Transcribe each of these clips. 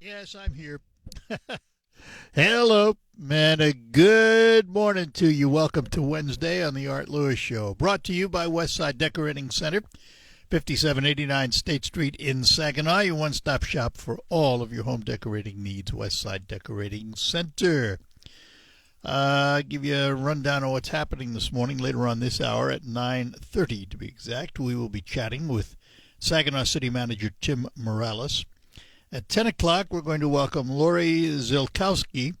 Yes, I'm here. Hello, man. A good morning to you. Welcome to Wednesday on the Art Lewis Show. Brought to you by Westside Decorating Center, 5789 State Street in Saginaw. Your one stop shop for all of your home decorating needs. Westside Decorating Center. Give you a rundown of what's happening this morning. Later on this hour at 9:30 to be exact, we will be chatting with Saginaw City Manager Tim Morales. At 10 o'clock, we're going to welcome Lori Zilkowski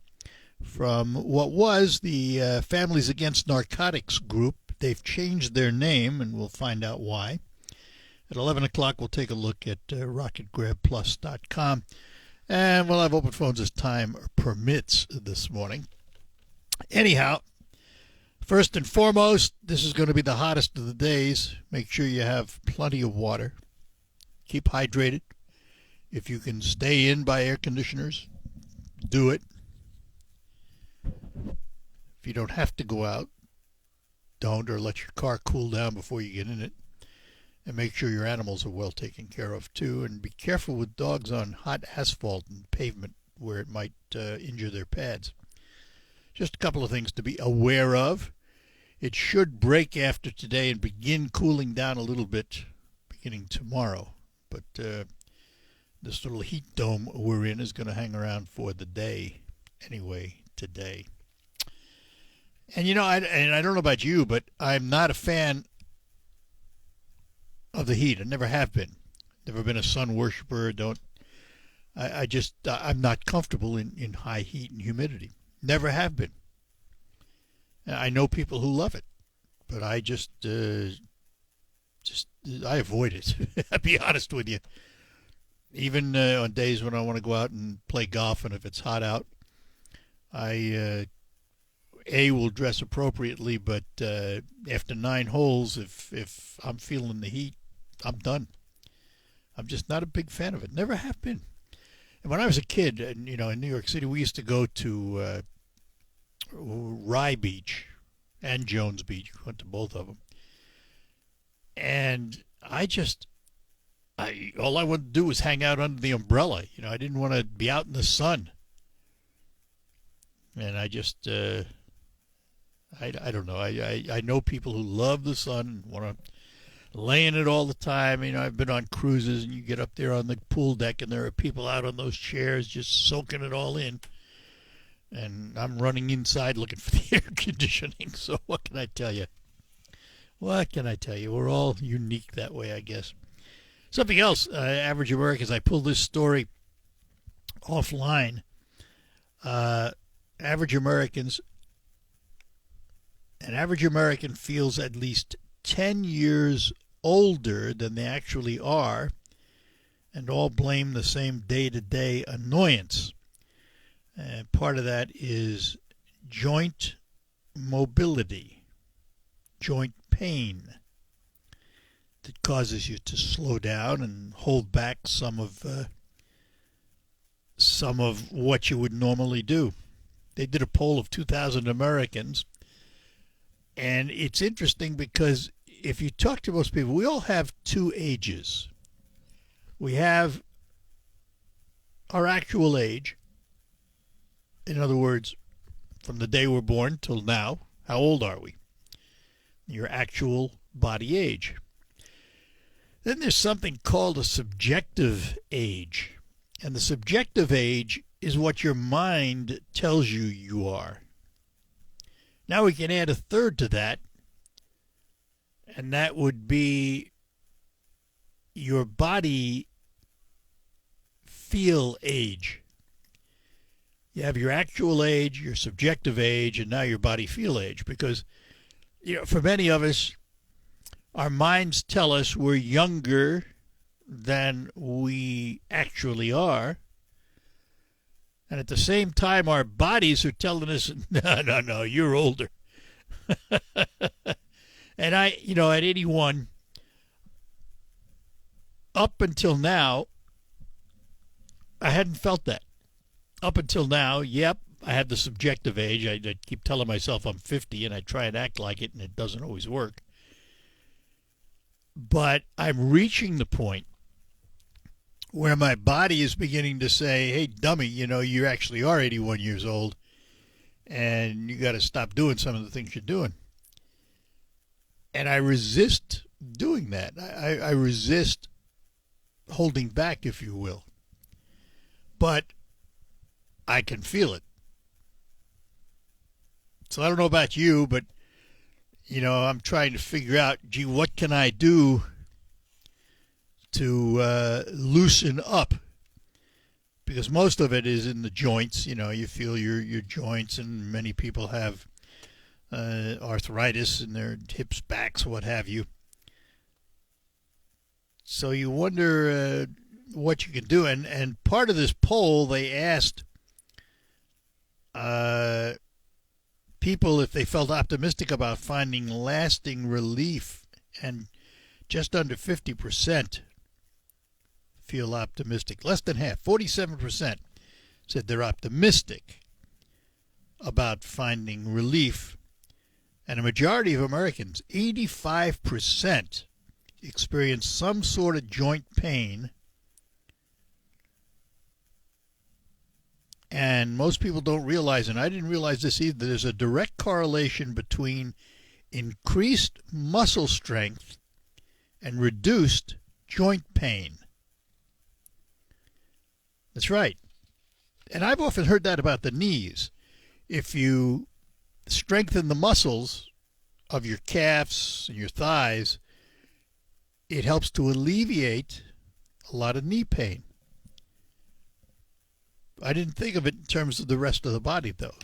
from what was the Families Against Narcotics group. They've changed their name, and we'll find out why. At 11 o'clock, we'll take a look at rocketgrabplus.com, and we'll have open phones as time permits this morning. Anyhow, first and foremost, this is going to be the hottest of the days. Make sure you have plenty of water. Keep hydrated. If you can stay in by air conditioners, do it. If you don't have to go out, don't, or let your car cool down before you get in it. And make sure your animals are well taken care of, too. And be careful with dogs on hot asphalt and pavement where it might injure their pads. Just a couple of things to be aware of. It should break after today and begin cooling down a little bit beginning tomorrow. But this little heat dome we're in is going to hang around for the day anyway today. And I don't know about you, but I'm not a fan of the heat. I never have been. Never been a sun worshiper. I'm not comfortable in high heat and humidity. Never have been. I know people who love it, but I I avoid it. I'll be honest with you. Even on days when I want to go out and play golf, and if it's hot out, I will dress appropriately. But after 9 holes, if I'm feeling the heat, I'm done. I'm just not a big fan of it. Never have been. And when I was a kid, and in New York City, we used to go to Rye Beach and Jones Beach. We went to both of them, and all I wanted to do was hang out under the umbrella. I didn't want to be out in the sun. And I don't know. I know people who love the sun and want to lay in it all the time. I've been on cruises, and you get up there on the pool deck, and there are people out on those chairs just soaking it all in. And I'm running inside looking for the air conditioning. So what can I tell you? What can I tell you? We're all unique that way, I guess. Something else, average Americans, I pulled this story offline. Average Americans, an average American feels at least 10 years older than they actually are, and all blame the same day-to-day annoyance. And part of that is joint mobility, joint pain, that causes you to slow down and hold back some of what you would normally do. They did a poll of 2,000 Americans, and it's interesting because if you talk to most people, we all have 2 ages. We have our actual age. In other words, from the day we're born till now, how old are we? Your actual body age. Then there's something called a subjective age. And the subjective age is what your mind tells you you are. Now we can add a third to that, and that would be your body feel age. You have your actual age, your subjective age, and now your body feel age. Because, for many of us, our minds tell us we're younger than we actually are. And at the same time, our bodies are telling us, no, you're older. And at 81, up until now, I hadn't felt that. Up until now, yep, I had the subjective age. I keep telling myself I'm 50, and I try and act like it, and it doesn't always work. But I'm reaching the point where my body is beginning to say, hey, dummy, you actually are 81 years old and you got to stop doing some of the things you're doing. And I resist doing that. I resist holding back, if you will. But I can feel it. So I don't know about you, but, I'm trying to figure out, gee, what can I do to loosen up? Because most of it is in the joints. You feel your joints, and many people have arthritis in their hips, backs, what have you. So you wonder what you can do. And part of this poll, they asked people if they felt optimistic about finding lasting relief, and just under 50% feel optimistic. Less than half, 47%, said they're optimistic about finding relief. And a majority of Americans, 85%, experience some sort of joint pain. And most people don't realize, and I didn't realize this either, there's a direct correlation between increased muscle strength and reduced joint pain. That's right. And I've often heard that about the knees. If you strengthen the muscles of your calves and your thighs, it helps to alleviate a lot of knee pain. I didn't think of it in terms of the rest of the body, though.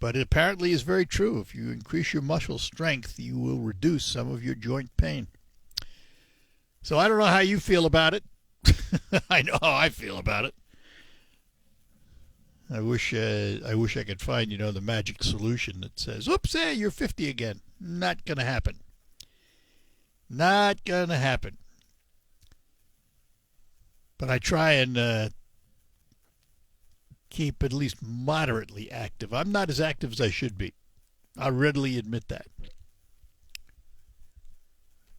But it apparently is very true. If you increase your muscle strength, you will reduce some of your joint pain. So I don't know how you feel about it. I know how I feel about it. I wish I could find, the magic solution that says, oops, hey, you're 50 again. Not going to happen. Not going to happen. But I try and keep at least moderately active. I'm not as active as I should be. I'll readily admit that.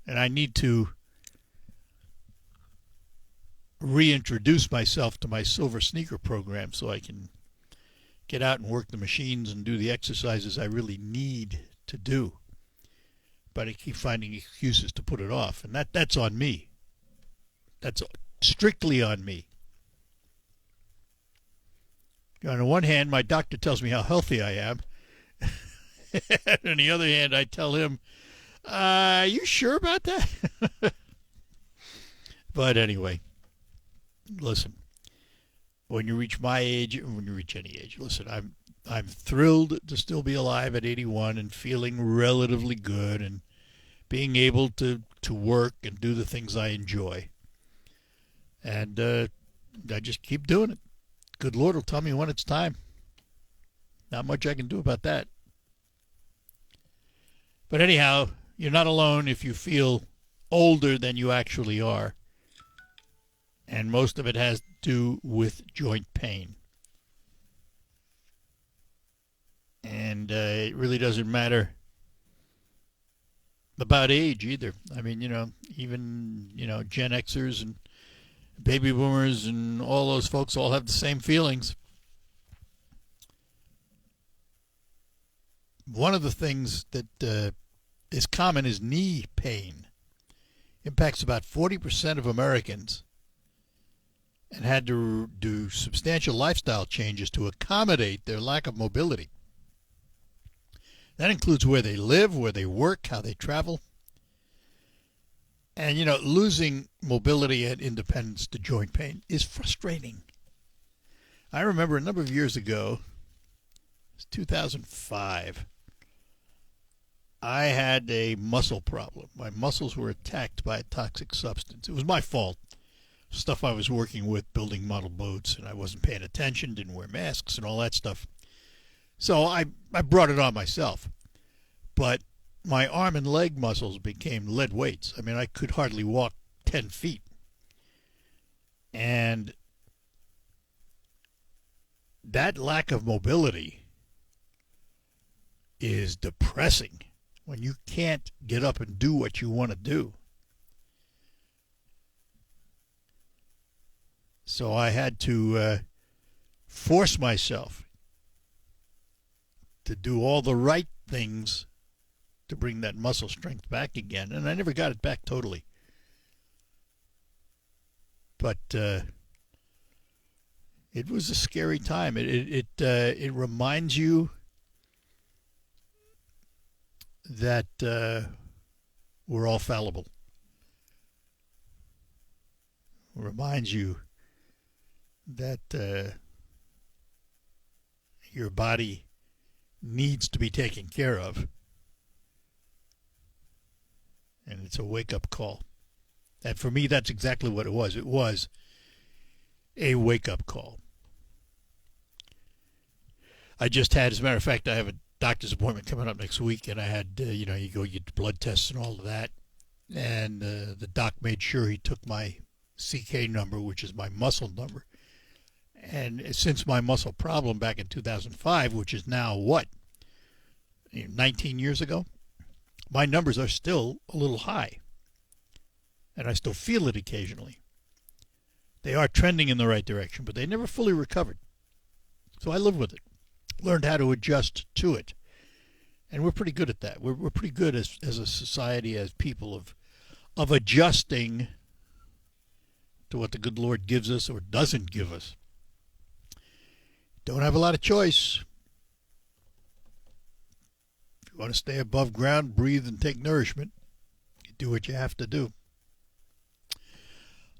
And I need to reintroduce myself to my Silver Sneaker program so I can get out and work the machines and do the exercises I really need to do. But I keep finding excuses to put it off, and that's on me. That's strictly on me. On the one hand, my doctor tells me how healthy I am. And on the other hand, I tell him, are you sure about that? But anyway, listen, when you reach my age, when you reach any age, listen, I'm thrilled to still be alive at 81 and feeling relatively good and being able to work and do the things I enjoy. And I just keep doing it. Good Lord will tell me when it's time. Not much I can do about that. But anyhow, you're not alone if you feel older than you actually are. And most of it has to do with joint pain. And it really doesn't matter about age either. I mean, even, Gen Xers and baby boomers and all those folks all have the same feelings. One of the things that is common is knee pain. Impacts about 40% of Americans and had to do substantial lifestyle changes to accommodate their lack of mobility. That includes where they live, where they work, how they travel. And, losing mobility and independence to joint pain is frustrating. I remember a number of years ago, it was 2005, I had a muscle problem. My muscles were attacked by a toxic substance. It was my fault. Stuff I was working with, building model boats, and I wasn't paying attention, didn't wear masks and all that stuff. So I brought it on myself. But my arm and leg muscles became lead weights. I mean, I could hardly walk 10 feet. And that lack of mobility is depressing when you can't get up and do what you want to do. So I had to force myself to do all the right things to bring that muscle strength back again. And I never got it back totally. But it was a scary time. It reminds you that we're all fallible. It reminds you that your body needs to be taken care of. And it's a wake-up call. And for me, that's exactly what it was. It was a wake-up call. I just had, as a matter of fact, I have a doctor's appointment coming up next week, and I had, you go get blood tests and all of that. And the doc made sure he took my CK number, which is my muscle number. And since my muscle problem back in 2005, which is now what, 19 years ago, my numbers are still a little high. And I still feel it occasionally. They are trending in the right direction, but they never fully recovered. So I live with it. Learned how to adjust to it. And we're pretty good at that. We're pretty good as a society, as people, of adjusting to what the good Lord gives us or doesn't give us. Don't have a lot of choice. If you want to stay above ground, breathe, and take nourishment, you do what you have to do.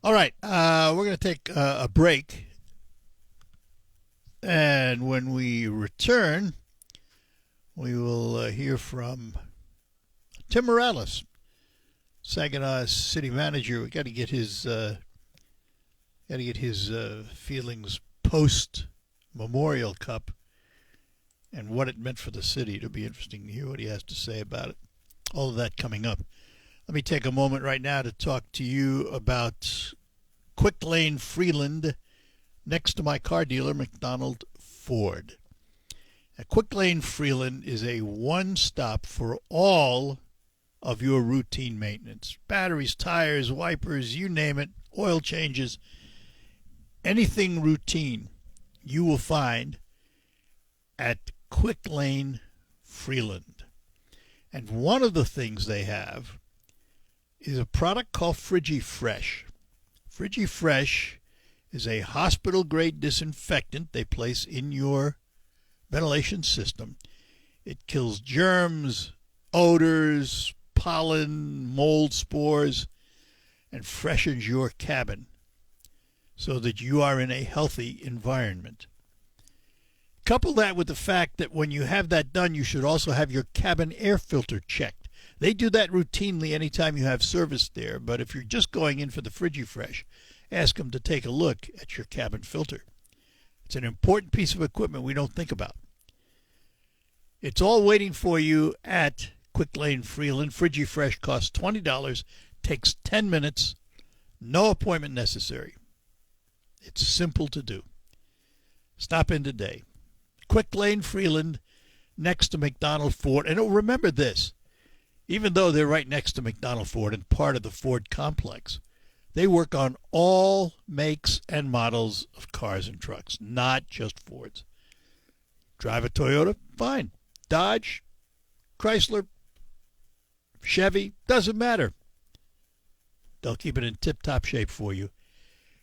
All right, we're going to take a break. And when we return, we will hear from Tim Morales, Saginaw city manager. We got to get his feelings post Memorial Cup and what it meant for the city. It'll be interesting to hear what he has to say about it. All of that coming up. Let me take a moment right now to talk to you about Quick Lane Freeland, next to my car dealer, McDonald Ford. Now, Quick Lane Freeland is a one-stop for all of your routine maintenance. Batteries, tires, wipers, you name it, oil changes, anything routine you will find at Quick Lane Freeland. And one of the things they have is a product called FrigiFresh. FrigiFresh is a hospital-grade disinfectant they place in your ventilation system. It kills germs, odors, pollen, mold spores, and freshens your cabin so that you are in a healthy environment. Couple that with the fact that when you have that done, you should also have your cabin air filter checked. They do that routinely anytime you have service there, but if you're just going in for the FrigiFresh, ask them to take a look at your cabin filter. It's an important piece of equipment we don't think about. It's all waiting for you at Quick Lane Freeland. FrigiFresh costs $20, takes 10 minutes, no appointment necessary. It's simple to do. Stop in today. Quick Lane Freeland, next to McDonald Ford. And remember this, even though they're right next to McDonald Ford and part of the Ford complex, they work on all makes and models of cars and trucks, not just Fords. Drive a Toyota? Fine. Dodge, Chrysler, Chevy, doesn't matter. They'll keep it in tip-top shape for you.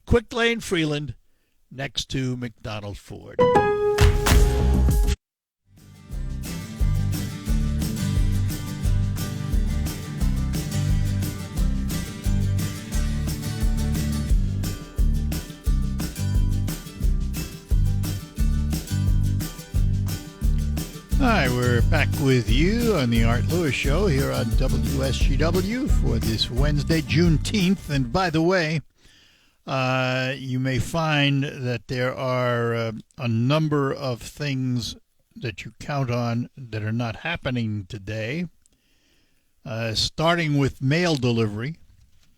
Quick Lane Freeland, next to McDonald Ford. Hi, we're back with you on the Art Lewis Show here on WSGW for this Wednesday, Juneteenth. And by the way, you may find that there are a number of things that you count on that are not happening today. Starting with mail delivery,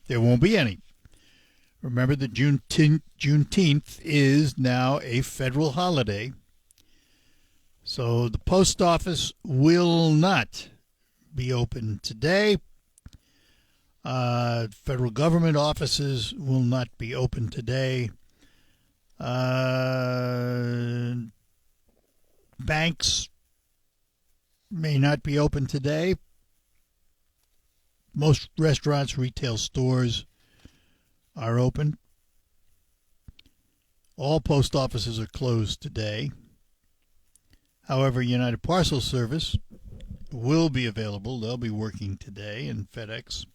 there won't be any. Remember that Juneteenth is now a federal holiday. So the post office will not be open today. Federal government offices will not be open today. Banks may not be open today. Most restaurants, retail stores are open. All post offices are closed today. However, United Parcel Service will be available. They'll be working today, and FedEx.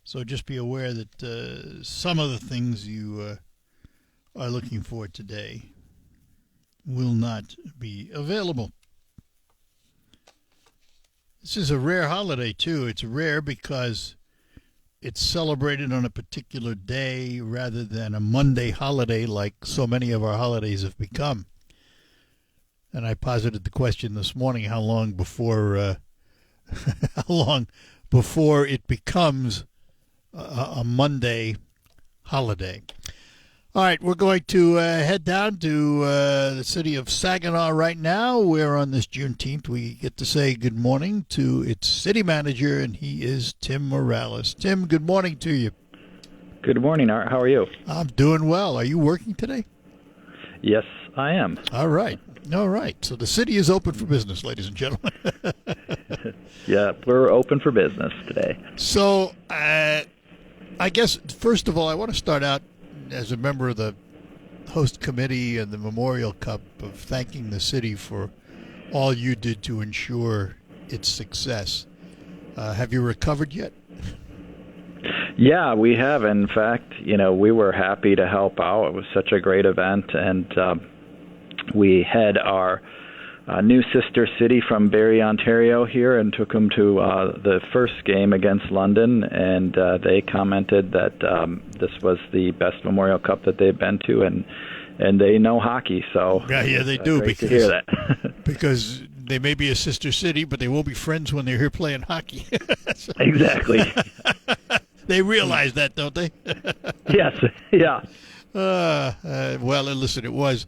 So just be aware that some of the things you are looking for today will not be available. This is a rare holiday, too. It's rare because it's celebrated on a particular day rather than a Monday holiday like so many of our holidays have become. And I posited the question this morning, how long before it becomes a Monday holiday. All right, we're going to head down to the city of Saginaw right now, where on this Juneteenth we get to say good morning to its city manager, and he is Tim Morales. Tim, good morning to you. Good morning, Art. How are you? I'm doing well. Are you working today? Yes, I am. All right. So the city is open for business, ladies and gentlemen. Yeah, we're open for business today. So I guess, first of all, I want to start out as a member of the host committee and the Memorial Cup of thanking the city for all you did to ensure its success. Have you recovered yet? Yeah, we have. In fact, we were happy to help out. It was such a great event, and we had our new sister city from Barrie, Ontario here and took them to the first game against London, and they commented that this was the best Memorial Cup that they've been to, and they know hockey, so yeah, they do. Great to hear that. Because they may be a sister city, but they won't be friends when they're here playing hockey. Exactly. They realize that, don't they? Yes, yeah. Well, listen, it was,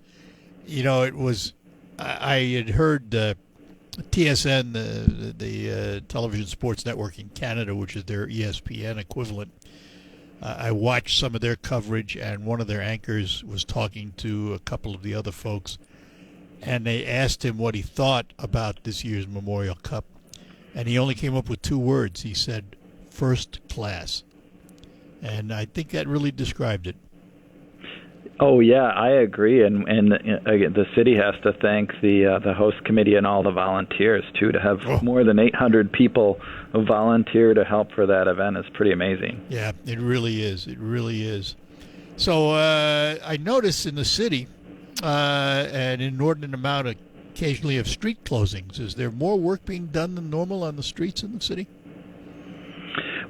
I had heard TSN, the Television Sports Network in Canada, which is their ESPN equivalent. I watched some of their coverage, and one of their anchors was talking to a couple of the other folks, and they asked him what he thought about this year's Memorial Cup, and he only came up with two words. He said, first class. And I think that really described it. Oh yeah, I agree, and again, the city has to thank the host committee and all the volunteers too. To have more than 800 people volunteer to help for that event is pretty amazing. Yeah, it really is. It really is. So I notice in the city an inordinate amount occasionally of street closings. Is there more work being done than normal on the streets in the city?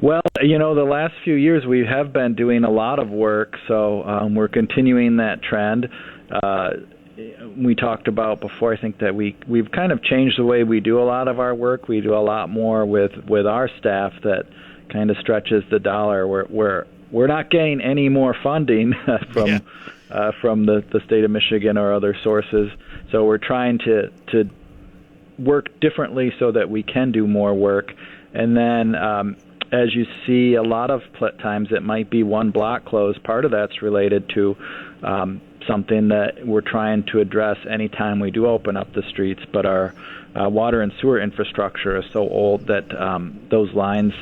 Well, the last few years we have been doing a lot of work, so we're continuing that trend. We talked about before, I think that we've kind of changed the way we do a lot of our work. We do a lot more with our staff that kind of stretches the dollar. We're not getting any more funding from the state of Michigan or other sources, so we're trying to work differently so that we can do more work. And then as you see, a lot of times it might be one block closed. Part of that's related to something that we're trying to address anytime we do open up the streets, but our water and sewer infrastructure is so old that those lines,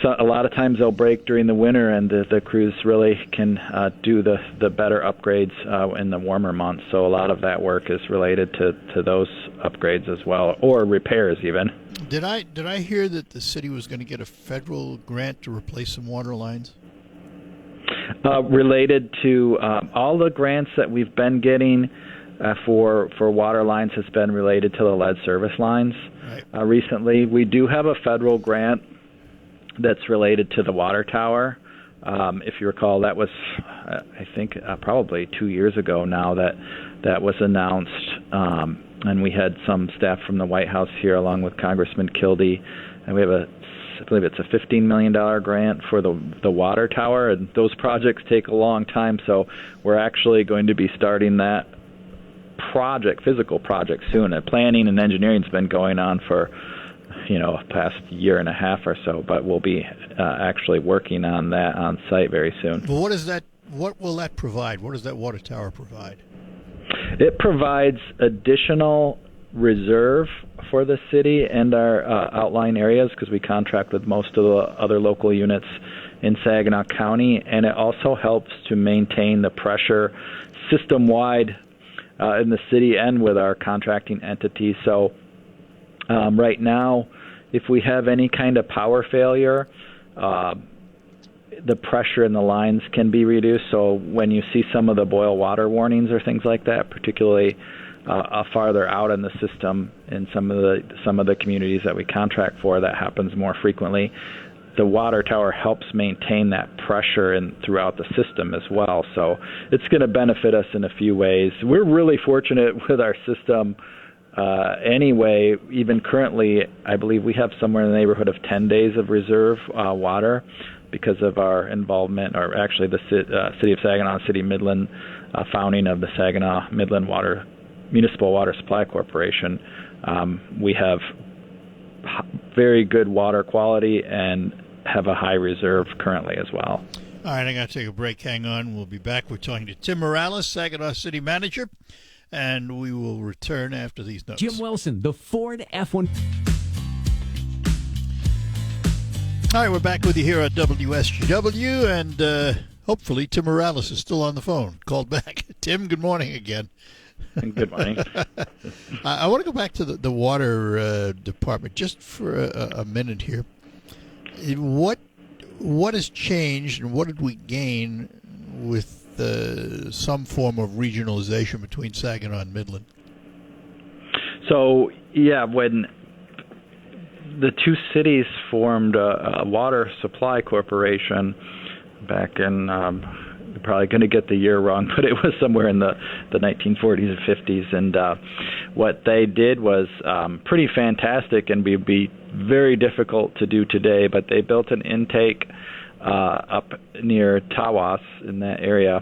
a lot of times they'll break during the winter, and the crews really can do the better upgrades in the warmer months. So a lot of that work is related to those upgrades as well, or repairs even. Did I hear that the city was going to get a federal grant to replace some water lines? Related to all the grants that we've been getting for water lines has been related to the lead service lines. Right. Recently, we do have a federal grant that's related to the water tower. If you recall, that was, I think, probably 2 years ago now that was announced. And we had some staff from the White House here along with Congressman Kildee. And we have I believe it's a $15 million grant for the water tower. And those projects take a long time, so we're actually going to be starting that physical project soon. Planning and engineering has been going on for past year and a half or so, but we'll be actually working on that on site very soon. Well, what does that what will that provide? What does that water tower provide? It provides additional reserve for the city and our outlying areas because we contract with most of the other local units in Saginaw County, and it also helps to maintain the pressure system-wide in the city and with our contracting entities. So right now, if we have any kind of power failure, the pressure in the lines can be reduced. So when you see some of the boil water warnings or things like that, particularly farther out in the system in some of the communities that we contract for, that happens more frequently. The water tower helps maintain that pressure throughout the system as well. So it's going to benefit us in a few ways. We're really fortunate with our system anyway. Even currently, I believe we have somewhere in the neighborhood of 10 days of reserve water because of our involvement, or actually the City of Saginaw, City of Midland founding of the Saginaw Midland Municipal Water Supply Corporation. We have very good water quality and have a high reserve currently as well. All right, I got to take a break. Hang on. We'll be back. We're talking to Tim Morales, Saginaw City Manager, and we will return after these notes. Jim Wilson, the Ford F-1. All right, we're back with you here at WSGW, and hopefully Tim Morales is still on the phone. Called back. Tim, good morning again. Good morning. I want to go back to the water department just for a minute here. What has changed, and what did we gain with some form of regionalization between Saginaw and Midland? So, yeah, when the two cities formed a water supply corporation back in, probably going to get the year wrong, but it was somewhere in the 1940s and 50s. And what they did was pretty fantastic and would be very difficult to do today. But they built an intake up near Tawas in that area,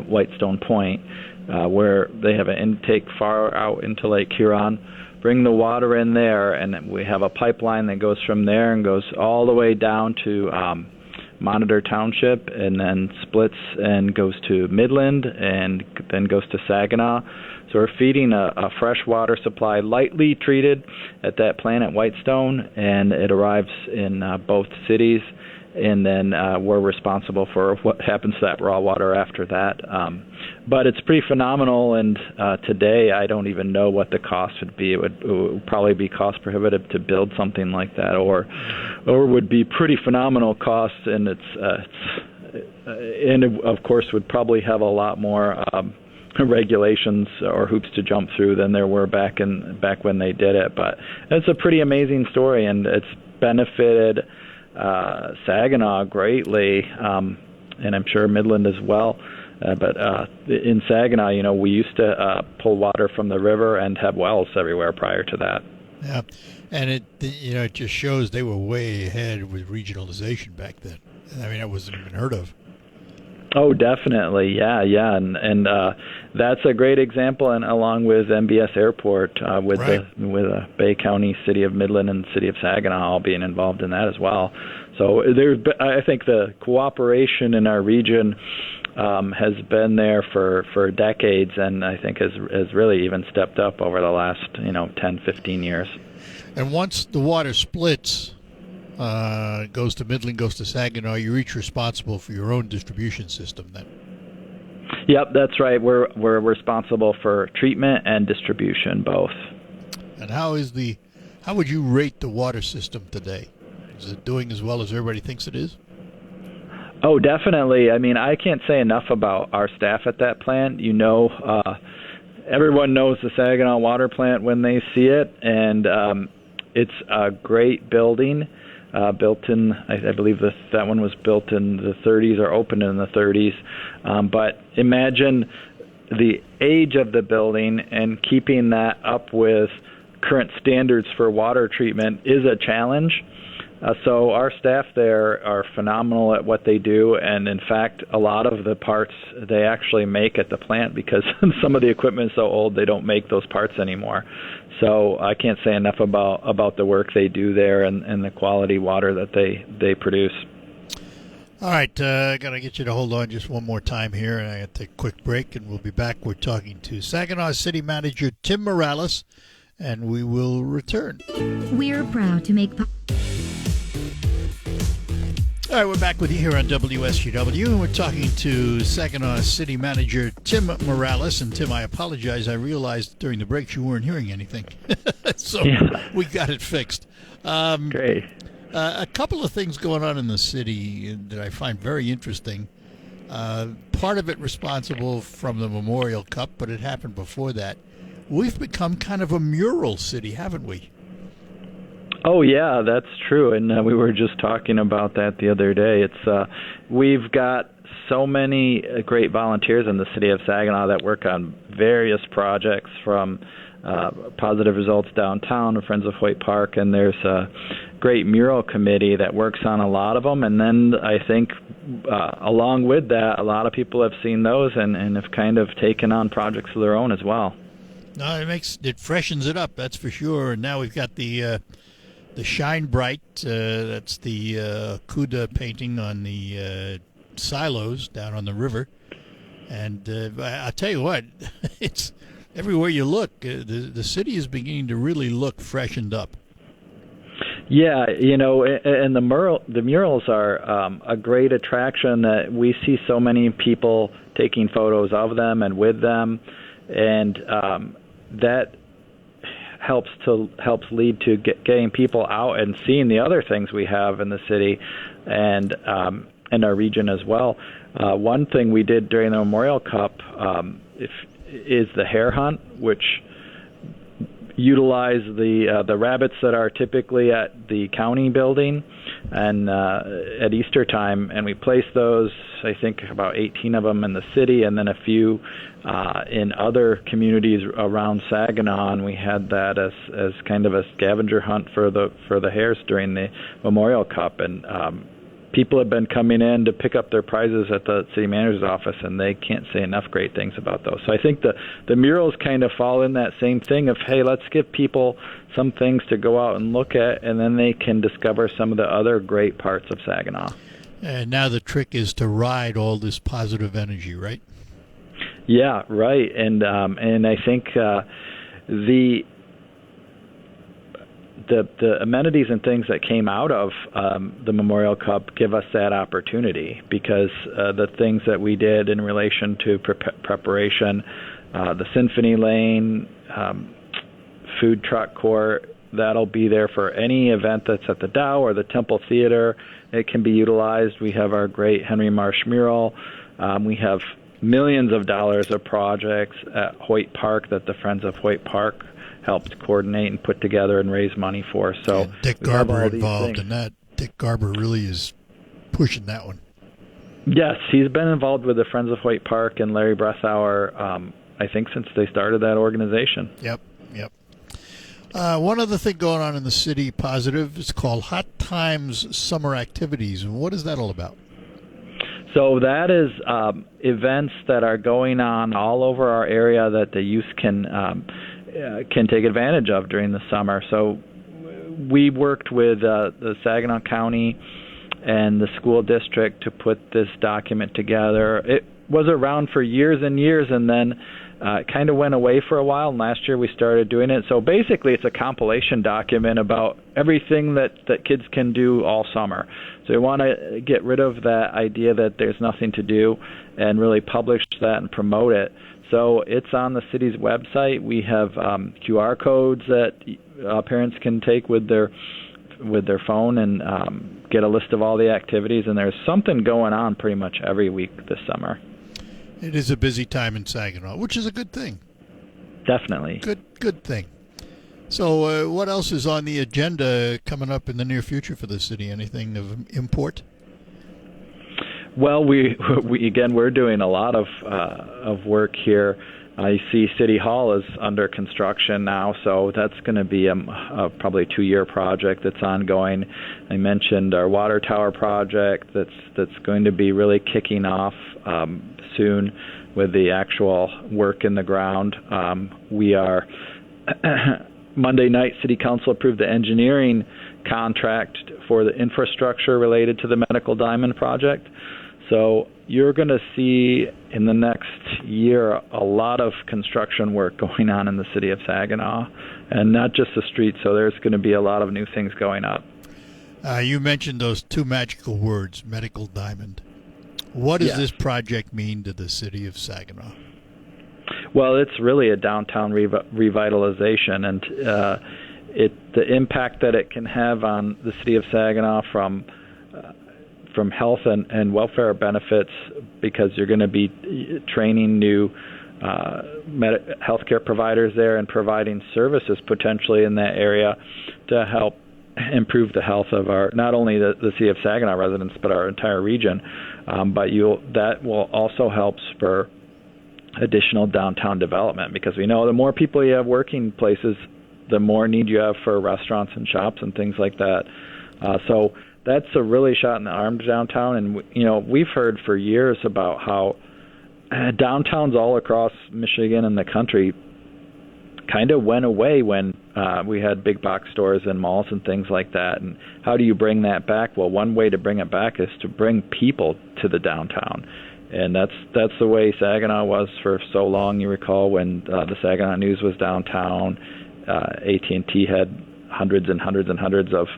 Whitestone Point, where they have an intake far out into Lake Huron. Bring the water in there, and we have a pipeline that goes from there and goes all the way down to Monitor Township, and then splits and goes to Midland, and then goes to Saginaw. So we're feeding a fresh water supply, lightly treated at that plant at Whitestone, and it arrives in both cities, and then we're responsible for what happens to that raw water after that. But it's pretty phenomenal, and today I don't even know what the cost would be. It would probably be cost prohibitive to build something like that, or would be pretty phenomenal cost, and and of course would probably have a lot more regulations or hoops to jump through than there were back when they did it. But it's a pretty amazing story, and it's benefited Saginaw greatly, and I'm sure Midland as well. But in Saginaw, we used to pull water from the river and have wells everywhere prior to that. Yeah, and it just shows they were way ahead with regionalization back then. I mean, that wasn't even heard of. Oh, definitely, yeah, and that's a great example, and along with MBS Airport, with Bay County, City of Midland, and City of Saginaw all being involved in that as well. So I think the cooperation in our region has been there for decades, and I think has really even stepped up over the last 10, 15 years. And once the water splits, goes to Midland, goes to Saginaw, you're each responsible for your own distribution system then. Yep, that's right. We're responsible for treatment and distribution, both. And how would you rate the water system today? Is it doing as well as everybody thinks it is? Oh, definitely. I mean, I can't say enough about our staff at that plant. Everyone knows the Saginaw water plant when they see it, and it's a great building. Built in, I believe that one was built in the 30s or opened in the 30s. But imagine the age of the building, and keeping that up with current standards for water treatment is a challenge. So our staff there are phenomenal at what they do, and in fact, a lot of the parts they actually make at the plant, because some of the equipment is so old they don't make those parts anymore. So I can't say enough about the work they do there and the quality water that they produce. All right, got to get you to hold on just one more time here, and I got to take a quick break, and we'll be back. We're talking to Saginaw City Manager Tim Morales, and we will return. We're proud to make... All right, we're back with you here on WSGW, and we're talking to Saginaw City Manager Tim Morales. And Tim, I apologize. I realized during the breaks you weren't hearing anything, so we got it fixed. Great. A couple of things going on in the city that I find very interesting. Part of it responsible from the Memorial Cup, but it happened before that. We've become kind of a mural city, haven't we? Oh yeah, that's true, and we were just talking about that the other day. It's we've got so many great volunteers in the city of Saginaw that work on various projects, from Positive Results Downtown to Friends of Hoyt Park, and there's a great mural committee that works on a lot of them. And then I think along with that, a lot of people have seen those and have kind of taken on projects of their own as well. No, it freshens it up, that's for sure. And now we've got the Shine Bright, that's the Cuda painting on the silos down on the river. And I'll tell you what, it's everywhere you look, the city is beginning to really look freshened up. Yeah, and the murals are a great attraction. That we see so many people taking photos of them and with them, and that helps lead to getting people out and seeing the other things we have in the city and our region as well. One thing we did during the Memorial Cup is the hare hunt, which utilize the rabbits that are typically at the county building and at Easter time, and we placed those, I think about 18 of them in the city, and then a few in other communities around Saginaw, and we had that as kind of a scavenger hunt for the hares during the Memorial Cup. And people have been coming in to pick up their prizes at the city manager's office, and they can't say enough great things about those. So I think the murals kind of fall in that same thing of, hey, let's give people some things to go out and look at, and then they can discover some of the other great parts of Saginaw. And now the trick is to ride all this positive energy, right? Yeah, right. And I think the amenities and things that came out of the Memorial Cup give us that opportunity, because the things that we did in relation to preparation, the Symphony Lane, food truck court, that'll be there for any event that's at the Dow or the Temple Theater. It can be utilized. We have our great Henry Marsh mural. We have millions of dollars of projects at Hoyt Park that the Friends of Hoyt Park helped coordinate and put together and raise money for. So and Dick Garber involved in that. Dick Garber really is pushing that one. Yes, he's been involved with the Friends of Hoyt Park and Larry Bressauer, I think, since they started that organization. Yep. One other thing going on in the city, positive, is called Hot Times Summer Activities. What is that all about? So that is events that are going on all over our area that the youth can take advantage of during the summer. So we worked with the Saginaw County and the school district to put this document together. It was around for years and years, and then kind of went away for a while, and last year we started doing it. So basically it's a compilation document about everything that kids can do all summer. So we want to get rid of that idea that there's nothing to do and really publish that and promote it. So it's on the city's website. We have QR codes that parents can take with their phone and get a list of all the activities, and there's something going on pretty much every week this summer. It is a busy time in Saginaw, which is a good thing. Definitely. Good thing. So what else is on the agenda coming up in the near future for the city? Anything of import? Well, we're doing a lot of work here. I see City Hall is under construction now, so that's going to be a probably 2-year project that's ongoing. I mentioned our water tower project that's going to be really kicking off soon with the actual work in the ground. We are Monday night, City Council approved the engineering contract for the infrastructure related to the Medical Diamond project. So you're going to see in the next year a lot of construction work going on in the city of Saginaw, and not just the streets. So there's going to be a lot of new things going up. You mentioned those two magical words, Medical Diamond. What does this project mean to the city of Saginaw? Well, it's really a downtown revitalization, and the impact that it can have on the city of Saginaw from health and welfare benefits, because you're going to be training new healthcare providers there and providing services potentially in that area to help improve the health of our, not only the city of Saginaw residents, but our entire region. But that will also help spur additional downtown development, because we know the more people you have working places, the more need you have for restaurants and shops and things like that. So that's a really shot in the arm to downtown. And we've heard for years about how downtowns all across Michigan and the country kind of went away when we had big box stores and malls and things like that. And how do you bring that back? Well, one way to bring it back is to bring people to the downtown. And that's the way Saginaw was for so long. You recall when the Saginaw News was downtown, AT&T had hundreds and hundreds and hundreds of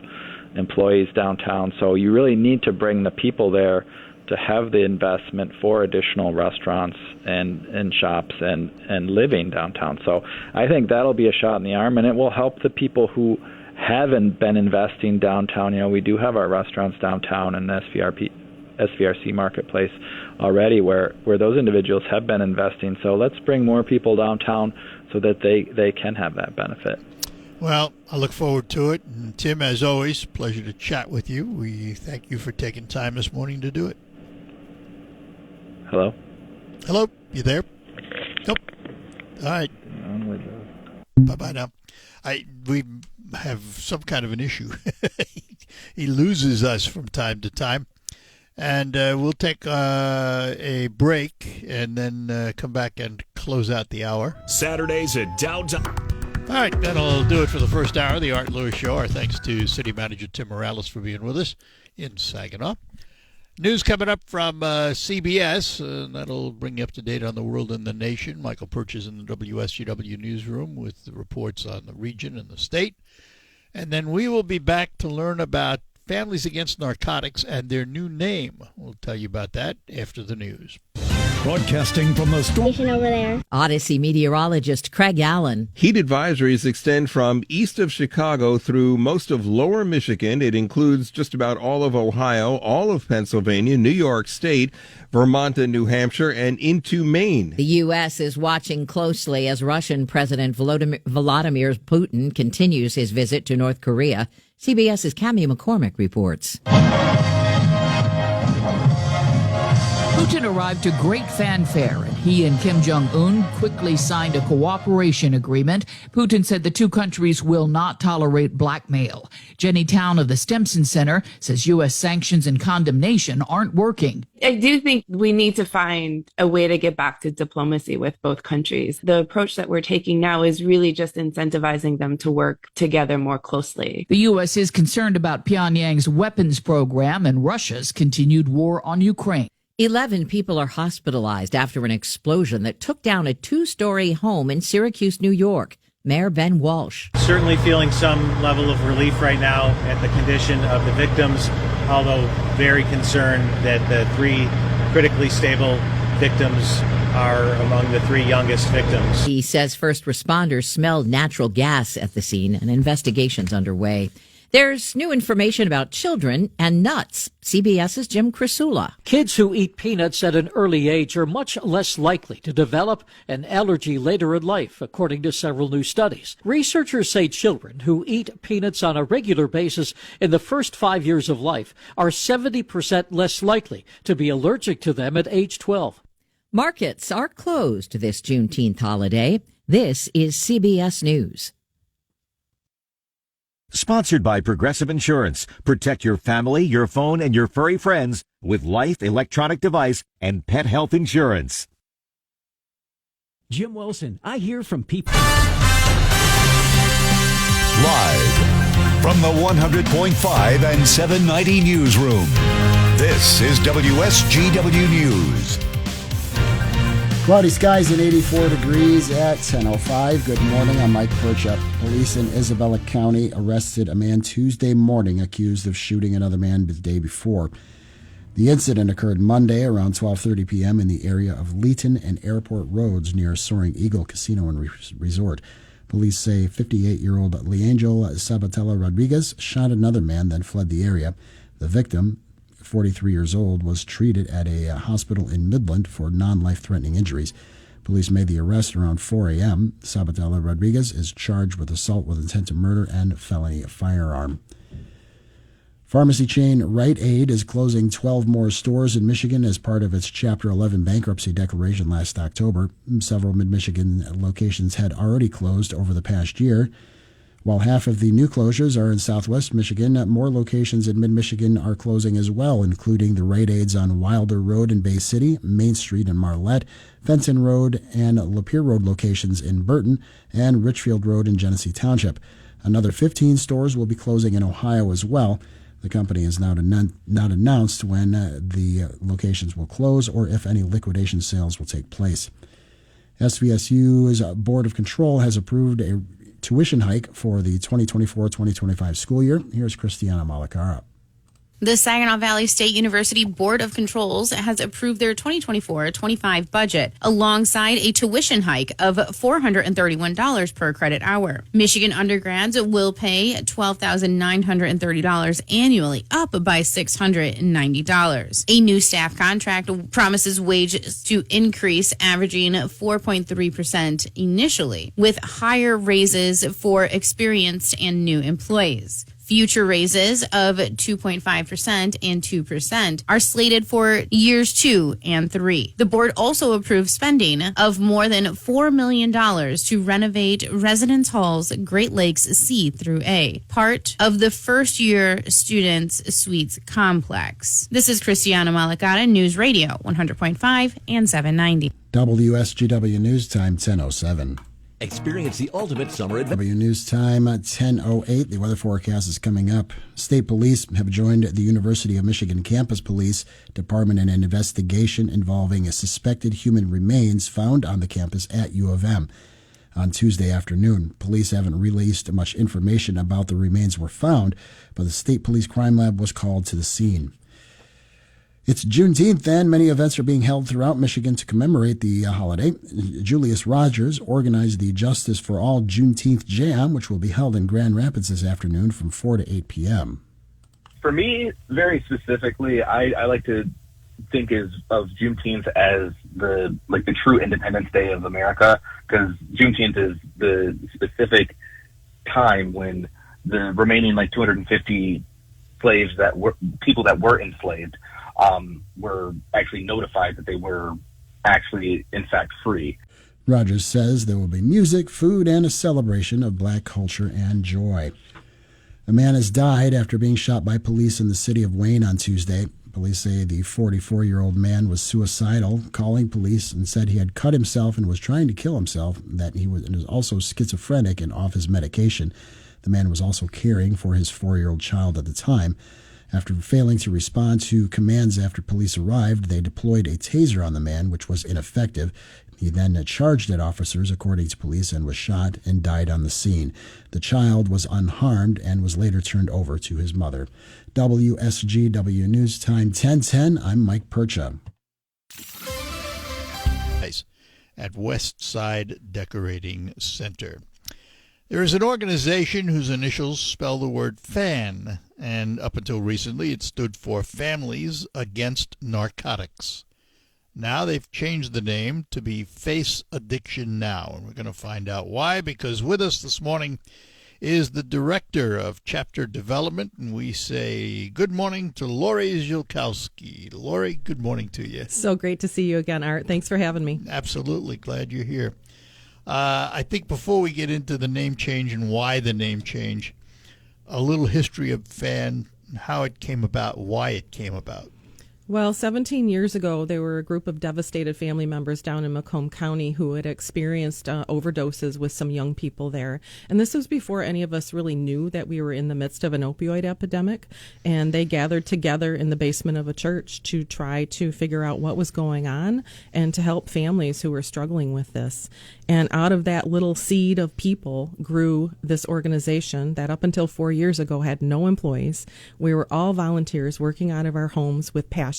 employees downtown. So you really need to bring the people there to have the investment for additional restaurants and shops and living downtown. So I think that'll be a shot in the arm, and it will help the people who haven't been investing downtown. We do have our restaurants downtown and SVRC Marketplace already where those individuals have been investing. So let's bring more people downtown so that they can have that benefit. Well, I look forward to it. And Tim, as always, pleasure to chat with you. We thank you for taking time this morning to do it. Hello? Hello? You there? Nope. All right. Bye-bye now. We have some kind of an issue. He loses us from time to time. And we'll take a break and then come back and close out the hour. Saturdays at Downtown. All right, that'll do it for the first hour of the Art Lewis Show. Our thanks to City Manager Tim Morales for being with us in Saginaw. News coming up from CBS. That'll bring you up to date on the world and the nation. Michael Perch is in the WSGW newsroom with the reports on the region and the state. And then we will be back to learn about Families Against Narcotics and their new name. We'll tell you about that after the news. Broadcasting from the Station over there. Odyssey meteorologist Craig Allen. Heat advisories extend from east of Chicago through most of lower Michigan. It includes just about all of Ohio, all of Pennsylvania, New York State, Vermont and New Hampshire, and into Maine. The U.S. is watching closely as Russian President Vladimir Putin continues his visit to North Korea. CBS's Cammie McCormick reports. Putin arrived to great fanfare, and he and Kim Jong-un quickly signed a cooperation agreement. Putin said the two countries will not tolerate blackmail. Jenny Town of the Stimson Center says U.S. sanctions and condemnation aren't working. I do think we need to find a way to get back to diplomacy with both countries. The approach that we're taking now is really just incentivizing them to work together more closely. The U.S. is concerned about Pyongyang's weapons program and Russia's continued war on Ukraine. 11 people are hospitalized after an explosion that took down a two-story home in Syracuse, New York. Mayor Ben Walsh. Certainly feeling some level of relief right now at the condition of the victims, although very concerned that the 3 critically stable victims are among the 3 youngest victims. He says first responders smelled natural gas at the scene and investigations underway. There's new information about children and nuts. CBS's Jim Crisula. Kids who eat peanuts at an early age are much less likely to develop an allergy later in life, according to several new studies. Researchers say children who eat peanuts on a regular basis in the first 5 years of life are 70% less likely to be allergic to them at age 12. Markets are closed this Juneteenth holiday. This is CBS News. Sponsored by Progressive Insurance. Protect your family, your phone, and your furry friends with life, electronic device, and pet health insurance. Jim Wilson, I hear from people. Live From the 100.5 and 790 newsroom, this is WSGW News. Cloudy skies and 84 degrees at 10:05. Good morning. I'm Mike Percha. Police in Isabella County arrested a man Tuesday morning accused of shooting another man the day before. The incident occurred Monday around 12:30 p.m. in the area of Leeton and Airport Roads near Soaring Eagle Casino and Resort. Police say 58-year-old Leangel Sabatella Rodriguez shot another man, then fled the area. The victim, 43 years old, was treated at a hospital in Midland for non-life-threatening injuries. Police made the arrest around 4 a.m. Sabatella Rodriguez is charged with assault with intent to murder and felony firearm. Pharmacy chain Rite Aid is closing 12 more stores in Michigan as part of its Chapter 11 bankruptcy declaration last October. Several mid-Michigan locations had already closed over the past year. While half of the new closures are in southwest Michigan, more locations in mid-Michigan are closing as well, including the Rite Aids on Wilder Road in Bay City, Main Street in Marlette, Fenton Road and Lapeer Road locations in Burton, and Richfield Road in Genesee Township. Another 15 stores will be closing in Ohio as well. The company has not announced when the locations will close or if any liquidation sales will take place. SVSU's Board of Control has approved a tuition hike for the 2024-2025 school year. Here's Christiana Malacara. The Saginaw Valley State University Board of Controls has approved their 2024-25 budget alongside a tuition hike of $431 per credit hour. Michigan undergrads will pay $12,930 annually, up by $690. A new staff contract promises wages to increase, averaging 4.3% initially, with higher raises for experienced and new employees. Future raises of 2.5% and 2% are slated for years 2 and 3. The board also approved spending of more than $4 million to renovate Residence Hall's Great Lakes C through A, part of the first-year students' suites complex. This is Christiana Malacata, News Radio 100.5 and 790. WSGW News Time 10:07. Experience the ultimate summer adventure. W News Time 10:08. The weather forecast is coming up. State police have joined the University of Michigan Campus Police Department in an investigation involving suspected human remains found on the campus at U of M. On Tuesday afternoon, police haven't released much information about the remains were found, but the State Police Crime Lab was called to the scene. It's Juneteenth, and many events are being held throughout Michigan to commemorate the holiday. Julius Rogers organized the Justice for All Juneteenth Jam, which will be held in Grand Rapids this afternoon from 4 to 8 p.m. For me, very specifically, I like to think of Juneteenth as the true Independence Day of America, because Juneteenth is the specific time when the remaining 250 slaves people that were enslaved were actually notified that they were actually, in fact, free. Rogers says there will be music, food, and a celebration of black culture and joy. A man has died after being shot by police in the city of Wayne on Tuesday. Police say the 44-year-old man was suicidal, calling police and said he had cut himself and was trying to kill himself, that he was also schizophrenic and off his medication. The man was also caring for his 4-year-old child at the time. After failing to respond to commands after police arrived, they deployed a taser on the man, which was ineffective. He then charged at officers, according to police, and was shot and died on the scene. The child was unharmed and was later turned over to his mother. WSGW News Time 10:10. I'm Mike Percha. At West Side Decorating Center. There is an organization whose initials spell the word FAN, and up until recently it stood for Families Against Narcotics. Now they've changed the name to be Face Addiction Now, and we're going to find out why, because with us this morning is the Director of Chapter Development, and we say good morning to Lori Zielkowski. Lori, good morning to you. So great to see you again, Art. Thanks for having me. Absolutely. Glad you're here. I think before we get into the name change and why the name change, a little history of FAN, how it came about, why it came about. Well, 17 years ago, there were a group of devastated family members down in Macomb County who had experienced overdoses with some young people there. And this was before any of us really knew that we were in the midst of an opioid epidemic. And they gathered together in the basement of a church to try to figure out what was going on and to help families who were struggling with this. And out of that little seed of people grew this organization that up until 4 years ago had no employees. We were all volunteers working out of our homes with passion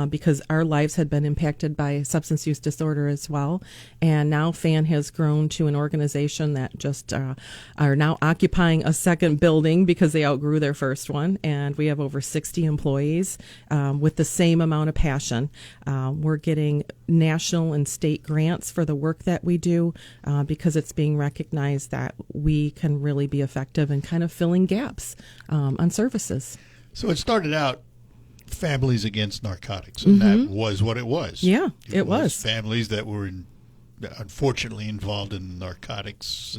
because our lives had been impacted by substance use disorder as well. And now FAN has grown to an organization that just are now occupying a second building because they outgrew their first one. And we have over 60 employees with the same amount of passion. We're getting national and state grants for the work that we do because it's being recognized that we can really be effective in kind of filling gaps on services. So it started out Families Against Narcotics, and that was what it was. Yeah, it was. Families that were unfortunately involved in narcotics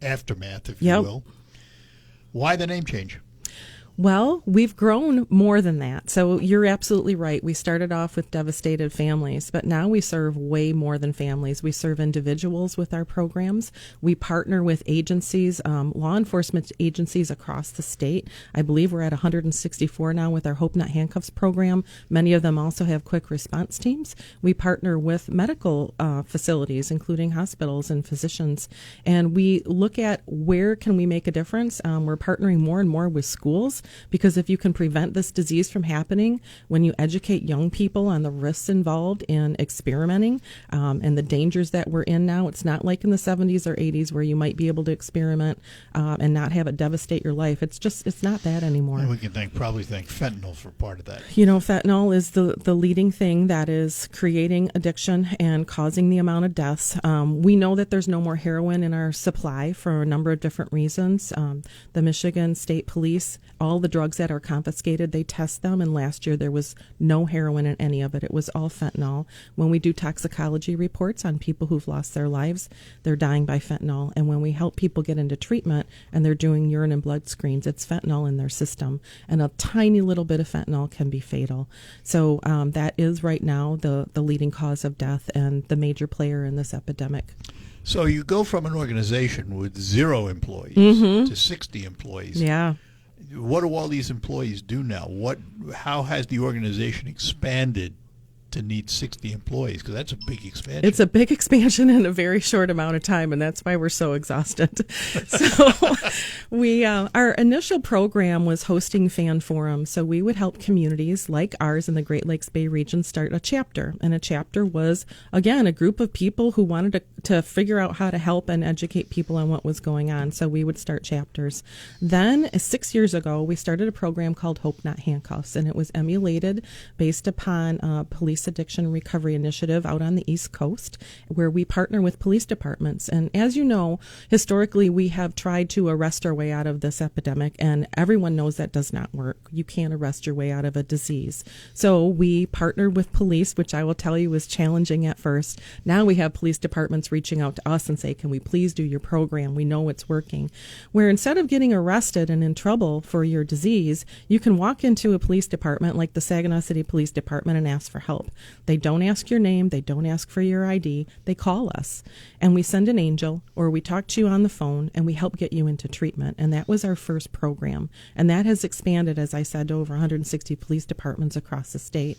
aftermath, if you will. Why the name change? Well, we've grown more than that. So you're absolutely right. We started off with devastated families, but now we serve way more than families. We serve individuals with our programs. We partner with agencies, law enforcement agencies across the state. I believe we're at 164 now with our Hope Not Handcuffs program. Many of them also have quick response teams. We partner with medical facilities, including hospitals and physicians. And we look at where can we make a difference. We're partnering more and more with schools. Because if you can prevent this disease from happening, when you educate young people on the risks involved in experimenting and the dangers that we're in now, it's not like in the 70s or 80s where you might be able to experiment and not have it devastate your life. It's not that anymore. And we can probably thank fentanyl for part of that. You know, fentanyl is the leading thing that is creating addiction and causing the amount of deaths. We know that there's no more heroin in our supply for a number of different reasons. The Michigan State Police, all the drugs that are confiscated, they test them, and last year there was no heroin in any of it. It was all fentanyl. When we do toxicology reports on people who've lost their lives, they're dying by fentanyl. And when we help people get into treatment and they're doing urine and blood screens, it's fentanyl in their system. And a tiny little bit of fentanyl can be fatal. So that is right now the leading cause of death and the major player in this epidemic. So you go from an organization with 0 employees to 60 employees. Yeah. What do all these employees do now? How has the organization expanded to need 60 employees? Because that's a big expansion. It's a big expansion in a very short amount of time, and that's why we're so exhausted. So our initial program was hosting fan forums. So we would help communities like ours in the Great Lakes Bay region start a chapter. And a chapter was, again, a group of people who wanted to figure out how to help and educate people on what was going on. So we would start chapters. Then 6 years ago, we started a program called Hope Not Handcuffs, and it was emulated based upon police addiction recovery initiative out on the East Coast, where we partner with police departments. And as you know, historically, we have tried to arrest our way out of this epidemic, and everyone knows that does not work. You can't arrest your way out of a disease. So we partnered with police, which I will tell you was challenging at first. Now we have police departments reaching out to us and say, can we please do your program? We know it's working. Where instead of getting arrested and in trouble for your disease, you can walk into a police department like the Saginaw City Police Department and ask for help. They don't ask your name. They don't ask for your ID. They call us, and we send an angel, or we talk to you on the phone, and we help get you into treatment. And that was our first program. And that has expanded, as I said, to over 160 police departments across the state.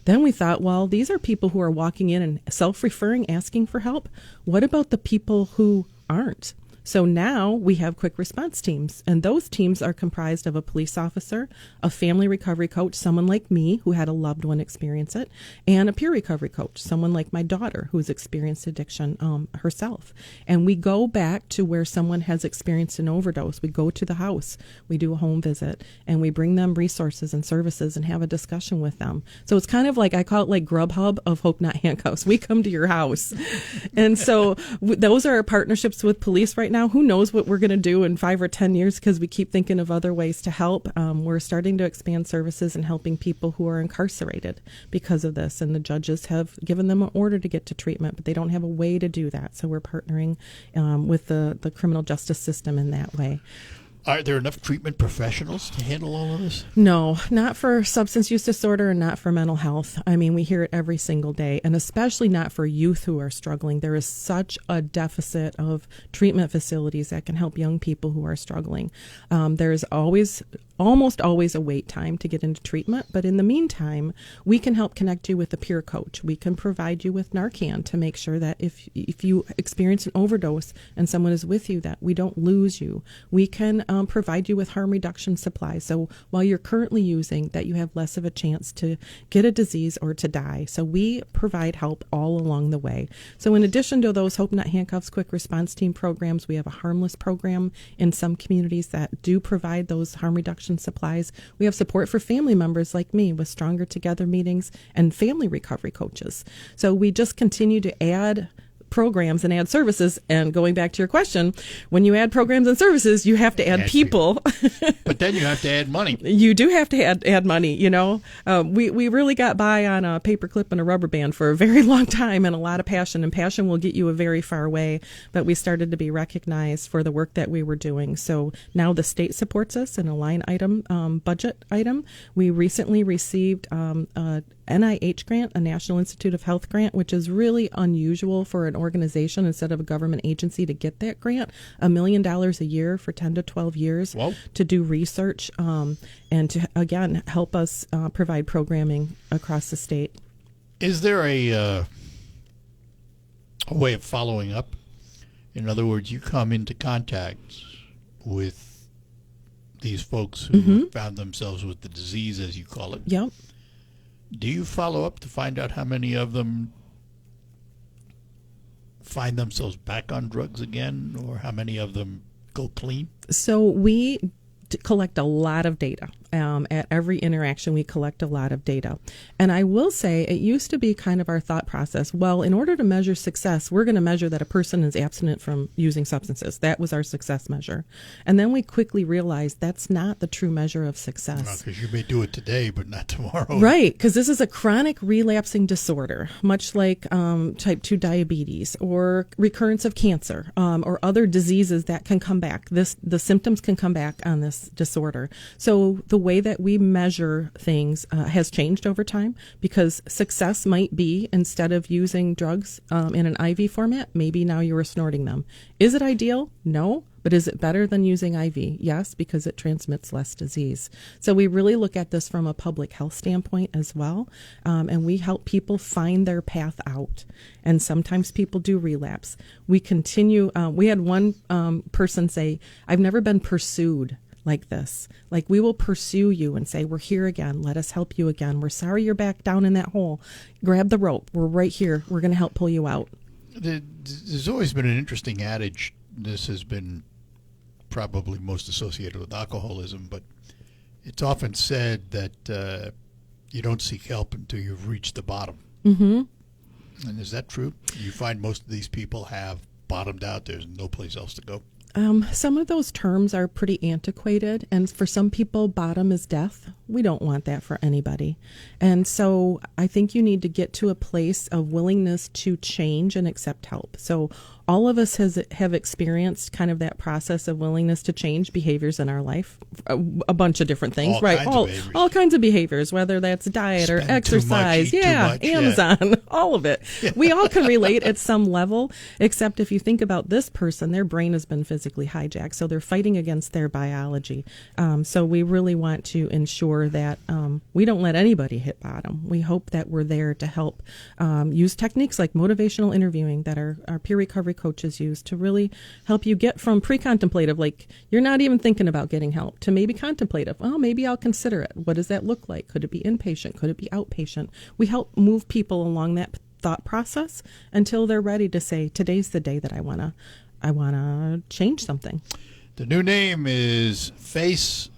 Then we thought, well, these are people who are walking in and self-referring, asking for help. What about the people who aren't? So now we have quick response teams, and those teams are comprised of a police officer, a family recovery coach, someone like me who had a loved one experience it, and a peer recovery coach, someone like my daughter who's experienced addiction herself. And we go back to where someone has experienced an overdose. We go to the house, we do a home visit, and we bring them resources and services and have a discussion with them. So it's kind of like, I call it like Grubhub of Hope Not Handcuffs. We come to your house. And so those are our partnerships with police right now. Who knows what we're going to do in 5 or 10 years because we keep thinking of other ways to help. We're starting to expand services and helping people who are incarcerated because of this. And the judges have given them an order to get to treatment, but they don't have a way to do that. So we're partnering with the criminal justice system in that way. Are there enough treatment professionals to handle all of this? No, not for substance use disorder and not for mental health. I mean, we hear it every single day, and especially not for youth who are struggling. There is such a deficit of treatment facilities that can help young people who are struggling. There's almost always a wait time to get into treatment, but in the meantime, we can help connect you with a peer coach. We can provide you with Narcan to make sure that if you experience an overdose and someone is with you, that we don't lose you. We can provide you with harm reduction supplies. So while you're currently using, that you have less of a chance to get a disease or to die. So we provide help all along the way. So in addition to those Hope Not Handcuffs quick response team programs, we have a harmless program in some communities that do provide those harm reduction supplies. We have support for family members like me with Stronger Together meetings and family recovery coaches. So we just continue to add programs and add services. And going back to your question, when you add programs and services, you have to add people. But then you have to add money. You do have to add money, you know. We really got by on a paperclip and a rubber band for a very long time, and a lot of passion. And passion will get you a very far way. But we started to be recognized for the work that we were doing. So now the state supports us in a line item, budget item. We recently received a NIH grant, a National Institute of Health grant, which is really unusual for an organization instead of a government agency to get that grant. $1 million a year for 10 to 12 years to do research and to, again, help us provide programming across the state. Is there a way of following up? In other words, you come into contact with these folks who found themselves with the disease, as you call it. Yep. Do you follow up to find out how many of them find themselves back on drugs again, or how many of them go clean? So we collect a lot of data. At every interaction, we collect a lot of data. And I will say it used to be kind of our thought process. Well, in order to measure success, we're going to measure that a person is abstinent from using substances. That was our success measure. And then we quickly realized that's not the true measure of success. Because you may do it today, but not tomorrow. Right, because this is a chronic relapsing disorder, much like type 2 diabetes or recurrence of cancer or other diseases that can come back. The symptoms can come back on this disorder. So the way that we measure things has changed over time, because success might be, instead of using drugs in an IV format, maybe now you are snorting them. Is it ideal? No. But is it better than using IV? Yes, because it transmits less disease. So we really look at this from a public health standpoint as well, and we help people find their path out. And sometimes people do relapse. We continue. We had one person say, "I've never been pursued like this. Like, we will pursue you and say, we're here again. Let us help you again. We're sorry you're back down in that hole. Grab the rope. We're right here. We're going to help pull you out." There's always been an interesting adage. This has been probably most associated with alcoholism, but it's often said that you don't seek help until you've reached the bottom. Mm-hmm. And is that true? You find most of these people have bottomed out. There's no place else to go. Some of those terms are pretty antiquated, and for some people, bottom is death. We don't want that for anybody. And so I think you need to get to a place of willingness to change and accept help. So all of us have experienced kind of that process of willingness to change behaviors in our life, a bunch of different things, right? All kinds of behaviors, whether that's diet or exercise, Amazon, all of it. We all can relate at some level, except if you think about this person, their brain has been physically hijacked, so they're fighting against their biology. So we really want to ensure that we don't let anybody hit bottom. We hope that we're there to help use techniques like motivational interviewing that our peer recovery coaches use to really help you get from pre-contemplative, like you're not even thinking about getting help, to maybe contemplative. Oh, maybe I'll consider it. What does that look like? Could it be inpatient? Could it be outpatient? We help move people along that thought process until they're ready to say, today's the day that I want to change something. The new name is Face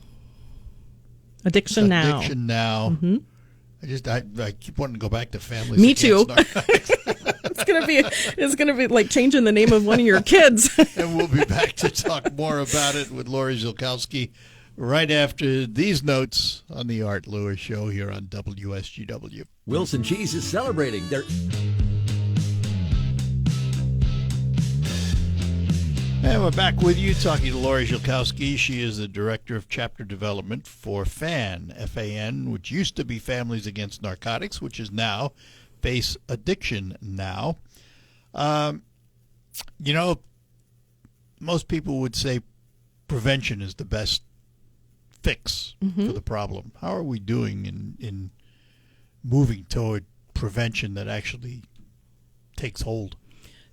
Addiction Now. Addiction Now. Mm-hmm. I keep wanting to go back to families. Me too. It's gonna be like changing the name of one of your kids. And we'll be back to talk more about it with Lori Zilkowski right after these notes on the Art Lewis Show here on WSGW. Wilson Cheese is celebrating their... And we're back with you talking to Lori Zilkowski. She is the Director of Chapter Development for FAN, F-A-N, which used to be Families Against Narcotics, which is now Face Addiction Now. You know, most people would say prevention is the best fix for the problem. How are we doing in moving toward prevention that actually takes hold?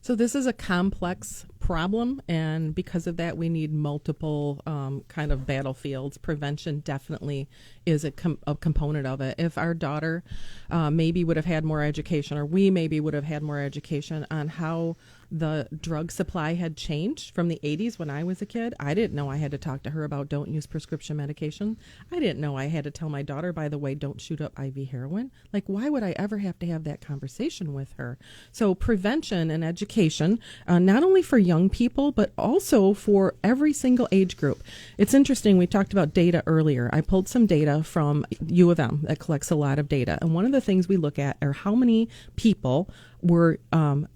So this is a complex problem, and because of that, we need multiple kind of battlefields. Prevention definitely is a component of it. If our daughter maybe would have had more education, or we maybe would have had more education on how the drug supply had changed from the 80s when I was a kid, I didn't know I had to talk to her about don't use prescription medication. I didn't know I had to tell my daughter, by the way, don't shoot up IV heroin. Like, why would I ever have to have that conversation with her? So prevention and education, not only for young people, but also for every single age group. It's interesting. We talked about data earlier. I pulled some data from U of M that collects a lot of data. And one of the things we look at are how many people were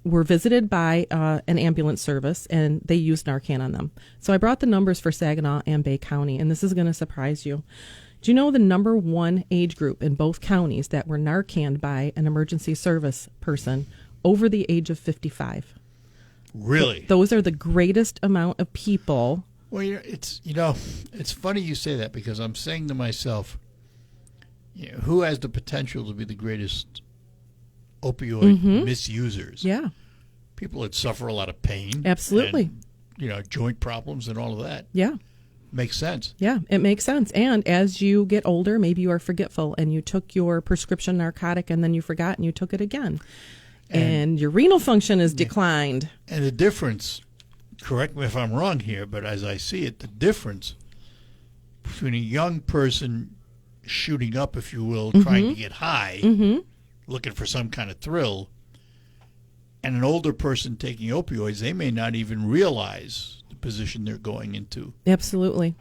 visited by an ambulance service and they used Narcan on them. So I brought the numbers for Saginaw and Bay County, and this is going to surprise you. Do you know the number one age group in both counties that were Narcaned by an emergency service person over the age of 55? Really? Those are the greatest amount of people. Well, it's funny you say that, because I'm saying to myself, who has the potential to be the greatest opioid misusers? Yeah. People that suffer a lot of pain. Absolutely. And, joint problems and all of that. Yeah. Makes sense. Yeah, it makes sense. And as you get older, maybe you are forgetful and you took your prescription narcotic and then you forgot and you took it again. And your renal function is declined. And the difference, correct me if I'm wrong here, but as I see it, the difference between a young person shooting up, if you will, trying to get high, looking for some kind of thrill, and an older person taking opioids, they may not even realize the position they're going into. Absolutely.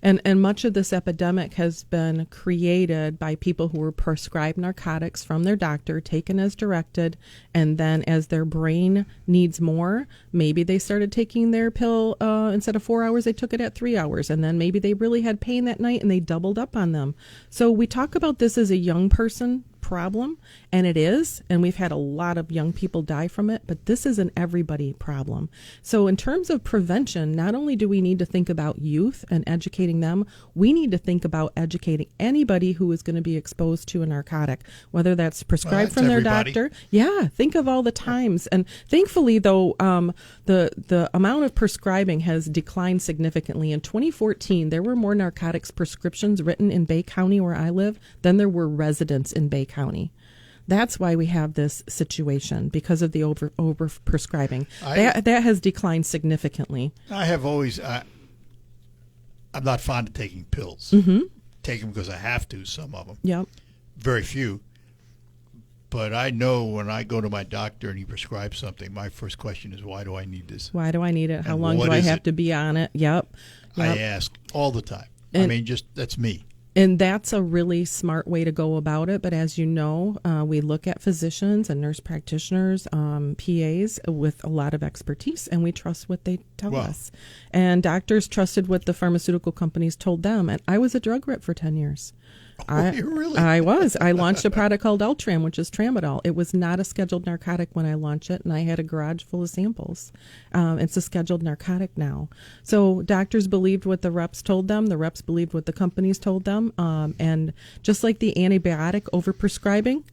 And much of this epidemic has been created by people who were prescribed narcotics from their doctor, taken as directed, and then as their brain needs more, maybe they started taking their pill instead of 4 hours, they took it at 3 hours, and then maybe they really had pain that night and they doubled up on them. So we talk about this as a young person problem, and it is, and we've had a lot of young people die from it, but this is an everybody problem. So in terms of prevention, not only do we need to think about youth and educating them, we need to think about educating anybody who is going to be exposed to a narcotic, whether that's prescribed from their doctor. Yeah, think of all the times. And thankfully, though, the amount of prescribing has declined significantly. In 2014, there were more narcotics prescriptions written in Bay County, where I live, than there were residents in Bay County. That's why we have this situation, because of the over prescribing. That has declined significantly. I have always, I'm not fond of taking pills. Take them because I have to, some of them. Yep. Very few. But I know when I go to my doctor and he prescribes something, my first question is, why do I need this? Why do I need it? How long do I have to be on it? Yep. I ask all the time. That's me. And that's a really smart way to go about it. But as you know, we look at physicians and nurse practitioners, PAs with a lot of expertise, and we trust what they tell us. And doctors trusted what the pharmaceutical companies told them. And I was a drug rep for 10 years. Really? I was. I launched a product called Ultram, which is Tramadol. It was not a scheduled narcotic when I launched it, and I had a garage full of samples. It's a scheduled narcotic now. So doctors believed what the reps told them. The reps believed what the companies told them. And just like the antibiotic overprescribing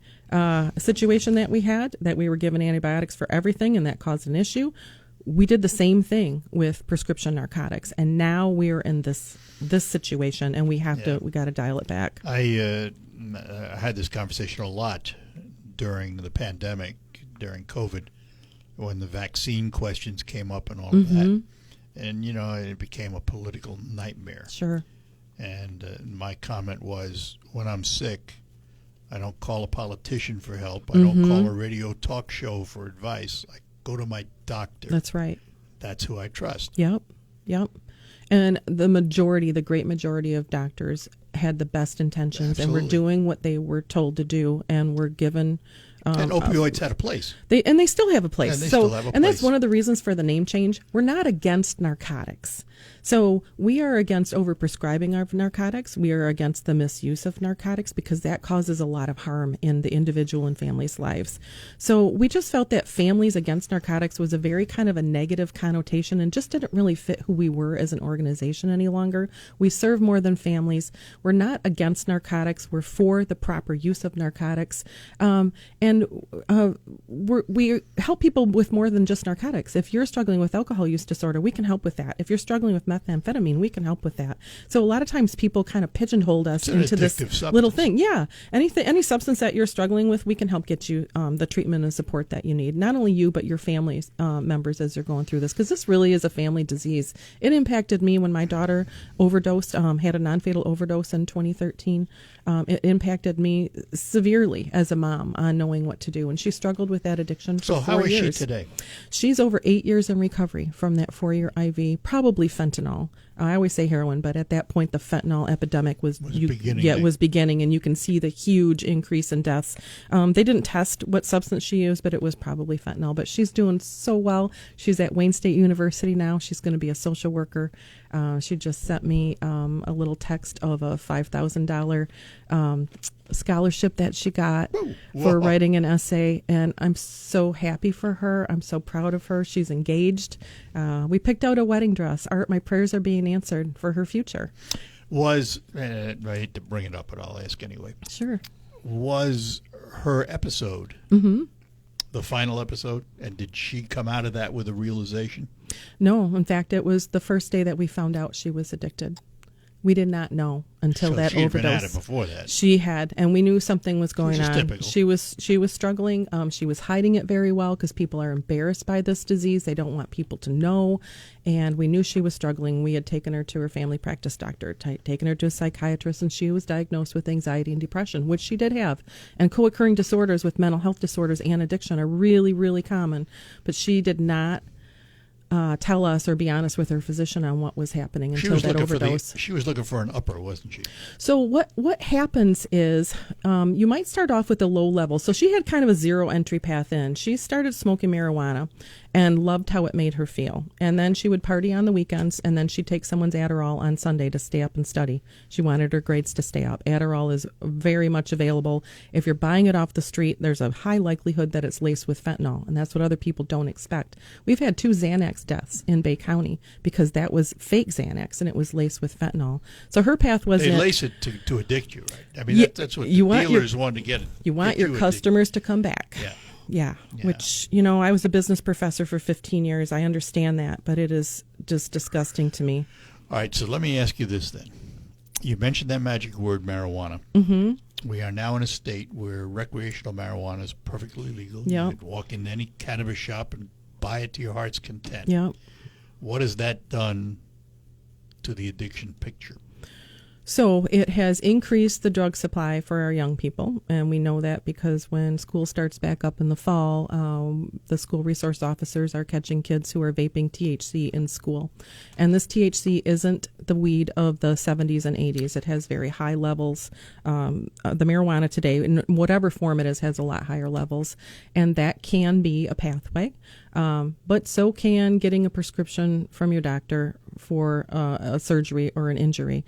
situation that we had, that we were given antibiotics for everything, and that caused an issue, we did the same thing with prescription narcotics, and now we're in this situation, and we got to dial it back. I had this conversation a lot during the pandemic, during COVID, when the vaccine questions came up and all of that, and it became a political nightmare. Sure. And my comment was, when I'm sick, I don't call a politician for help. I don't call a radio talk show for advice. I go to my doctor. That's right. That's who I trust. Yep. And the great majority of doctors had the best intentions. Absolutely. And were doing what they were told to do, and were given And opioids had a place. They still have a place. And they still have a and that's place. one of the reasons for the name change. We're not against narcotics. So we are against overprescribing of narcotics. We are against the misuse of narcotics because that causes a lot of harm in the individual and families' lives. So we just felt that families against narcotics was a very kind of a negative connotation and just didn't really fit who we were as an organization any longer. We serve more than families. We're not against narcotics. We're for the proper use of narcotics. We help people with more than just narcotics. If you're struggling with alcohol use disorder, we can help with that. If you're struggling with methamphetamine, we can help with that. So a lot of times people kind of pigeonhole us into this substance. little thing. Yeah. Any substance that you're struggling with, we can help get you the treatment and support that you need. Not only you, but your family members as you're going through this, because this really is a family disease. It impacted me when my daughter overdosed, had a non-fatal overdose in 2013. It impacted me severely as a mom on knowing what to do. And she struggled with that addiction for 4 years. So how is she today? She's over 8 years in recovery from that 4-year IV, probably fentanyl. I always say heroin, but at that point, the fentanyl epidemic was beginning. Yeah, it was beginning, and you can see the huge increase in deaths. They didn't test what substance she used, but it was probably fentanyl. But she's doing so well. She's at Wayne State University now. She's going to be a social worker. She just sent me a little text of a $5,000 scholarship that she got for writing an essay, and I'm so happy for her. I'm so proud of her. She's engaged. We picked out a wedding dress. Art, my prayers are being answered for her future. I hate to bring it up, but I'll ask anyway. Sure. Was her episode the final episode, and did she come out of that with a realization? No, in fact, it was the first day that we found out she was addicted. We did not know until that she had overdose. Been at it before that. She had, and we knew something was going on. Typical. She was struggling. She was hiding it very well because people are embarrassed by this disease. They don't want people to know, and we knew she was struggling. We had taken her to her family practice doctor, taken her to a psychiatrist, and she was diagnosed with anxiety and depression, which she did have. And co-occurring disorders with mental health disorders and addiction are really, really common. But she did not tell us or be honest with her physician on what was happening until that overdose. She was looking for an upper, wasn't she? So what happens is you might start off with a low level. So she had kind of a zero entry path in. She started smoking marijuana and loved how it made her feel. And then she would party on the weekends, and then she'd take someone's Adderall on Sunday to stay up and study. She wanted her grades to stay up. Adderall is very much available. If you're buying it off the street, there's a high likelihood that it's laced with fentanyl, and that's what other people don't expect. We've had 2 Xanax deaths in Bay County because that was fake Xanax, and it was laced with fentanyl. So her path was They lace it to addict you, right? I mean, that's what dealers want to get. You want your customers to come back. Yeah, which, I was a business professor for 15 years. I understand that, but it is just disgusting to me. All right, so let me ask you this then. You mentioned that magic word, marijuana. Mm-hmm. We are now in a state where recreational marijuana is perfectly legal. Yep. You can walk into any cannabis shop and buy it to your heart's content. Yep. What has that done to the addiction picture? So it has increased the drug supply for our young people, and we know that because when school starts back up in the fall, the school resource officers are catching kids who are vaping THC in school. And this THC isn't the weed of the 70s and 80s. It has very high levels. The marijuana today, in whatever form it is, has a lot higher levels, and that can be a pathway. But so can getting a prescription from your doctor for a surgery or an injury.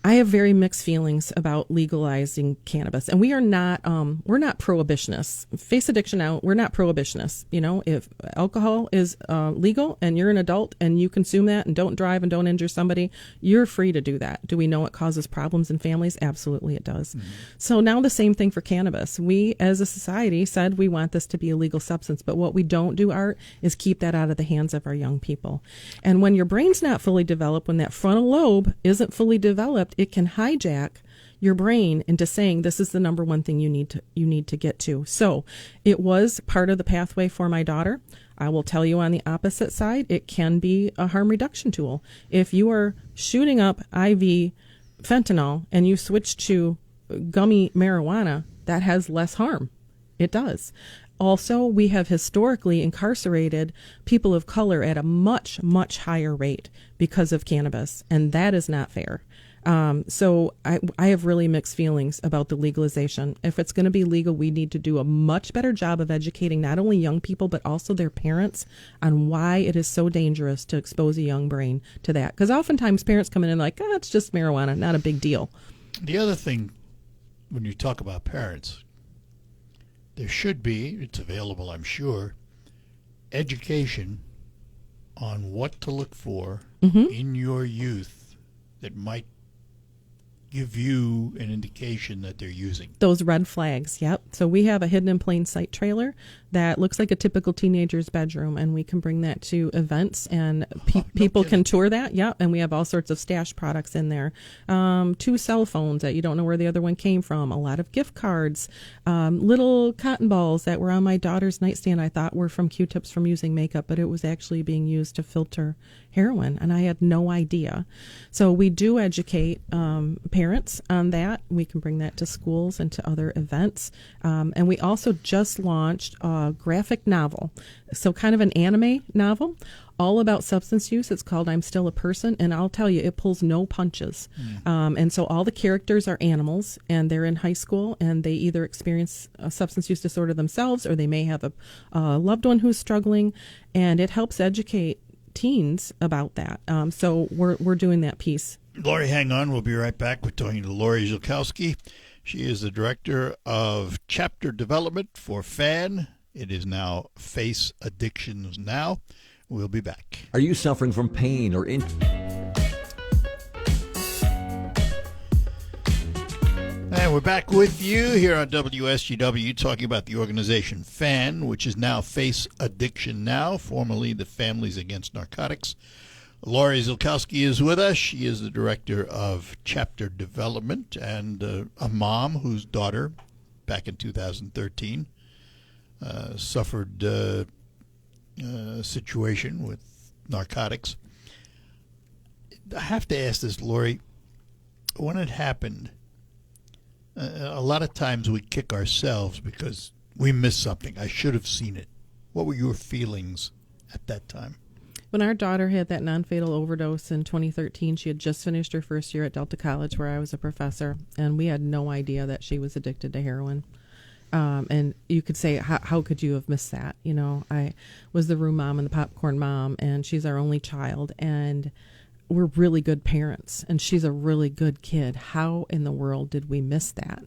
I have very mixed feelings about legalizing cannabis, and we're not prohibitionists. Face addiction out, we're not prohibitionists. If alcohol is legal and you're an adult and you consume that and don't drive and don't injure somebody, you're free to do that. Do we know it causes problems in families? Absolutely it does. Mm-hmm. So now the same thing for cannabis. We as a society said we want this to be a legal substance, but what we don't do, Art, is keep that out of the hands of our young people. And when your brain's not fully developed, when that frontal lobe isn't fully developed, it can hijack your brain into saying this is the number one thing you need to get to. So it was part of the pathway for my daughter. I will tell you on the opposite side, it can be a harm reduction tool. If you are shooting up IV fentanyl and you switch to gummy marijuana, that has less harm. It does. Also, we have historically incarcerated people of color at a much, much higher rate because of cannabis, and that is not fair. So I have really mixed feelings about the legalization. If it's going to be legal, we need to do a much better job of educating not only young people, but also their parents on why it is so dangerous to expose a young brain to that. Because oftentimes parents come in and like, it's just marijuana, not a big deal. The other thing, when you talk about parents, there should be, it's available, I'm sure, education on what to look for in your youth that might give you an indication that they're using. Those red flags, yep. So we have a hidden in plain sight trailer that looks like a typical teenager's bedroom, and we can bring that to events, and people can tour that, yep. And we have all sorts of stash products in there. 2 cell phones that you don't know where the other one came from, a lot of gift cards, little cotton balls that were on my daughter's nightstand I thought were from Q-tips from using makeup, but it was actually being used to filter heroin, and I had no idea. So we do educate parents on that. We can bring that to schools and to other events. And we also just launched a graphic novel, so kind of an anime novel, all about substance use. It's called I'm Still a Person, and I'll tell you, it pulls no punches. And so all the characters are animals, and they're in high school, and they either experience a substance use disorder themselves, or they may have a loved one who's struggling, and it helps educate teens about that. So we're doing that piece. Lori, hang on. We'll be right back. We're talking to Lori Zielkowski. She is the director of chapter development for FAN. It is now Face Addictions Now. We'll be back. Are you suffering from pain or And we're back with you here on WSGW talking about the organization FAN, which is now Face Addiction Now, formerly the Families Against Narcotics. Lori Zielkowski is with us. She is the director of chapter development and a mom whose daughter, back in 2013, suffered a situation with narcotics. I have to ask this, Lori. When it happened, a lot of times we kick ourselves because we missed something. I should have seen it. What were your feelings at that time? When our daughter had that non-fatal overdose in 2013, she had just finished her first year at Delta College, where I was a professor, and we had no idea that she was addicted to heroin. And you could say, how could you have missed that? You know, I was the room mom and the popcorn mom, and she's our only child, and we're really good parents, and she's a really good kid. How in the world did we miss that?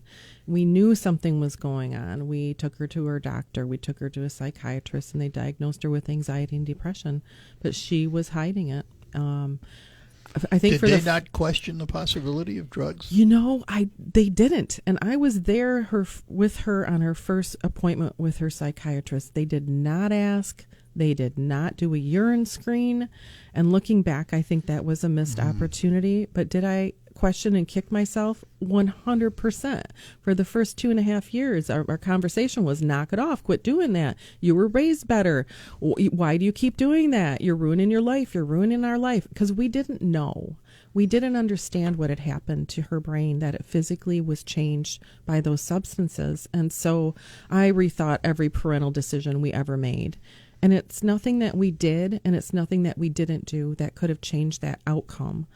We knew something was going on. We took her to her doctor. We took her to a psychiatrist, and they diagnosed her with anxiety and depression, but she was hiding it. I think Did they not question the possibility of drugs? You know, they didn't. And I was there with her on her first appointment with her psychiatrist. They did not ask. They did not do a urine screen. And looking back, I think that was a missed opportunity. But did I question and kick myself? 100%. For the first 2.5 years, our conversation was, knock it off. Quit doing that. You were raised better. Why do you keep doing that? You're ruining your life. You're ruining our life. Because we didn't know. We didn't understand what had happened to her brain, that it physically was changed by those substances. And so I rethought every parental decision we ever made. And it's nothing that we did, and it's nothing that we didn't do that could have changed that outcome.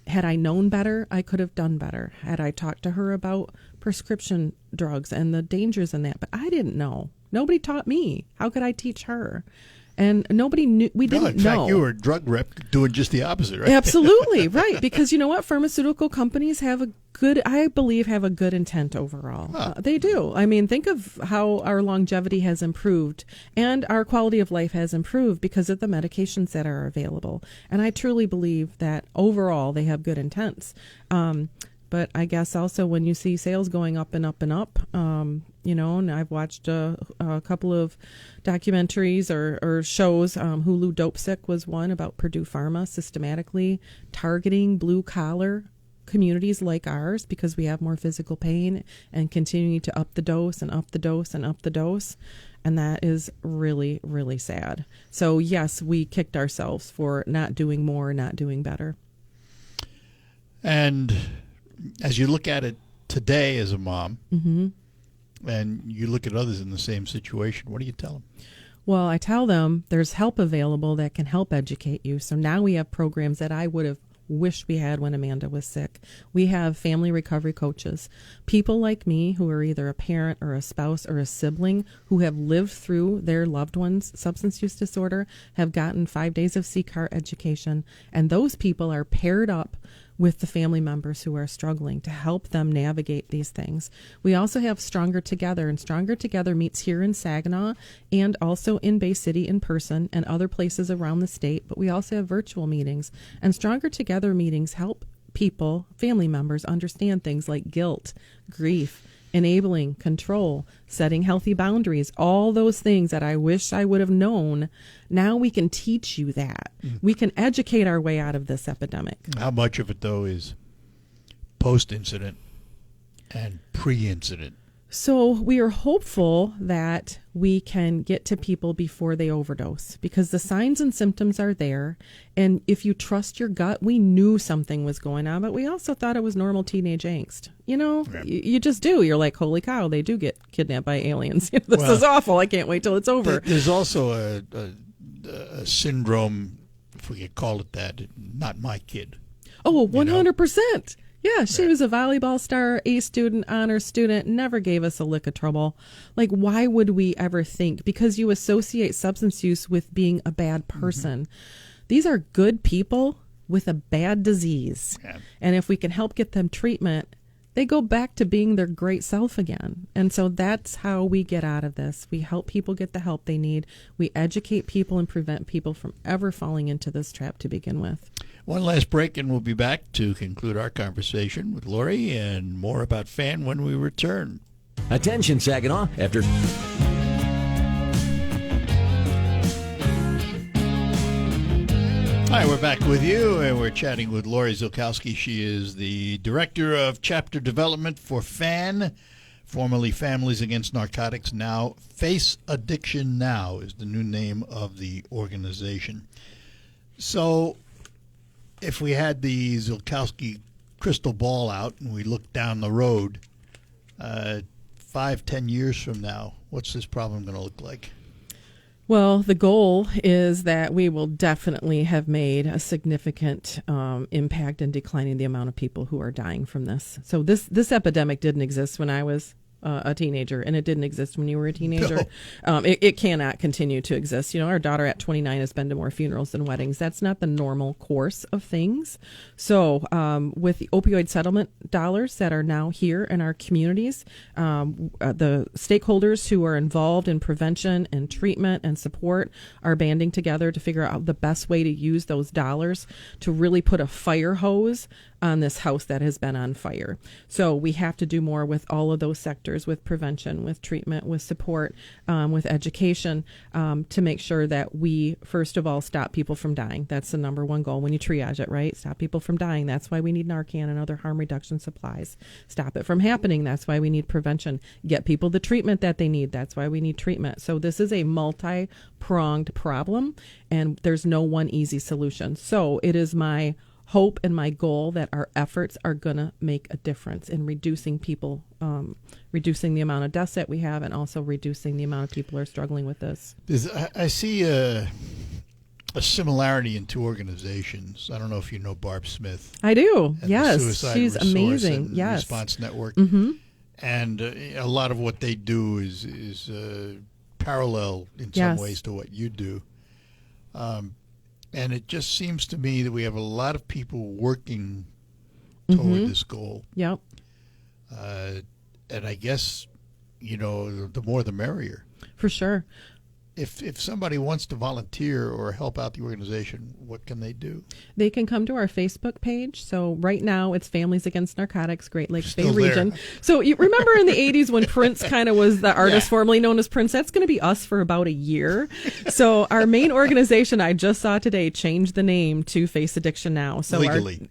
Had I known better, I could have done better. Had I talked to her about prescription drugs and the dangers in that, but I didn't know. Nobody taught me. How could I teach her? And nobody knew. We didn't know. In fact, you were a drug rep doing just the opposite, right? Absolutely, right. Because you know what? Pharmaceutical companies have a good intent overall. They do. I mean, think of how our longevity has improved and our quality of life has improved because of the medications that are available. And I truly believe that overall they have good intents. But I guess also when you see sales going up and up and up, and I've watched a couple of documentaries or shows. Hulu Dope Sick was one about Purdue Pharma systematically targeting blue collar communities like ours because we have more physical pain and continuing to up the dose and up the dose and up the dose. And that is really, really sad. So yes, we kicked ourselves for not doing more, not doing better. And as you look at it today as a mom, and you look at others in the same situation, what do you tell them? Well, I tell them there's help available that can help educate you. So now we have programs that I would have wish we had when Amanda was sick. We have family recovery coaches, people like me who are either a parent or a spouse or a sibling who have lived through their loved one's substance use disorder, have gotten 5 days of CCAR education, and those people are paired up with the family members who are struggling to help them navigate these things. We also have Stronger Together, and Stronger Together meets here in Saginaw and also in Bay City in person and other places around the state, but we also have virtual meetings. And Stronger Together meetings help people, family members, understand things like guilt, grief, enabling, control, setting healthy boundaries, all those things that I wish I would have known. Now we can teach you that. We can educate our way out of this epidemic. How much of it, though, is post-incident and pre-incident? So we are hopeful that we can get to people before they overdose, because the signs and symptoms are there. And if you trust your gut, we knew something was going on, but we also thought it was normal teenage angst. You know, you just do. You're like, holy cow, they do get kidnapped by aliens. This is awful. I can't wait till it's over. There's also a syndrome, if we could call it that, not my kid. Oh, 100%. Yeah, she was a volleyball star, A student, honor student, never gave us a lick of trouble. Like, why would we ever think? Because you associate substance use with being a bad person. These are good people with a bad disease. Yeah. And if we can help get them treatment, they go back to being their great self again. And so that's how we get out of this. We help people get the help they need. We educate people and prevent people from ever falling into this trap to begin with. One last break, and we'll be back to conclude our conversation with Lori and more about FAN when we return. Attention, Saginaw. After... Hi, we're back with you, and we're chatting with Lori Zilkowski. She is the Director of Chapter Development for FAN, formerly Families Against Narcotics. Now, Face Addiction Now is the new name of the organization. So, if we had the Zilkowski crystal ball out and we looked down the road, 5-10 years from now, what's this problem going to look like? Well, the goal is that we will definitely have made a significant impact in declining the amount of people who are dying from this. So this epidemic didn't exist when I was a teenager, and it didn't exist when you were a teenager. No. It cannot continue to exist. You know, our daughter at 29 has been to more funerals than weddings. That's not the normal course of things. So with the opioid settlement dollars that are now here in our communities, the stakeholders who are involved in prevention and treatment and support are banding together to figure out the best way to use those dollars to really put a fire hose on this house that has been on fire. So we have to do more with all of those sectors, with prevention, with treatment, with support, with education, to make sure that we, first of all, stop people from dying. That's the number one goal when you triage it, right? Stop people from dying. That's why we need Narcan and other harm reduction supplies. Stop it from happening. That's why we need prevention. Get people the treatment that they need. That's why we need treatment. So this is a multi-pronged problem, and there's no one easy solution. So it is my hope and my goal that our efforts are going to make a difference in reducing people, reducing the amount of deaths that we have, and also reducing the amount of people who are struggling with this. I see a similarity in two organizations. I don't know if you know Barb Smith. I do. And yes, she's amazing. Yes, Response Network, mm-hmm. and a lot of what they do is parallel in some ways to what you do. And it just seems to me that we have a lot of people working toward this goal. Yep. And I guess, you know, the more the merrier. For sure. If somebody wants to volunteer or help out the organization, what can they do? They can come to our Facebook page. So right now it's Families Against Narcotics, Great Lakes Bay Region. So you remember in the 80s when Prince kind of was the artist formerly known as Prince? That's going to be us for about a year. So our main organization, I just saw today, changed the name to Face Addiction Now. So legally.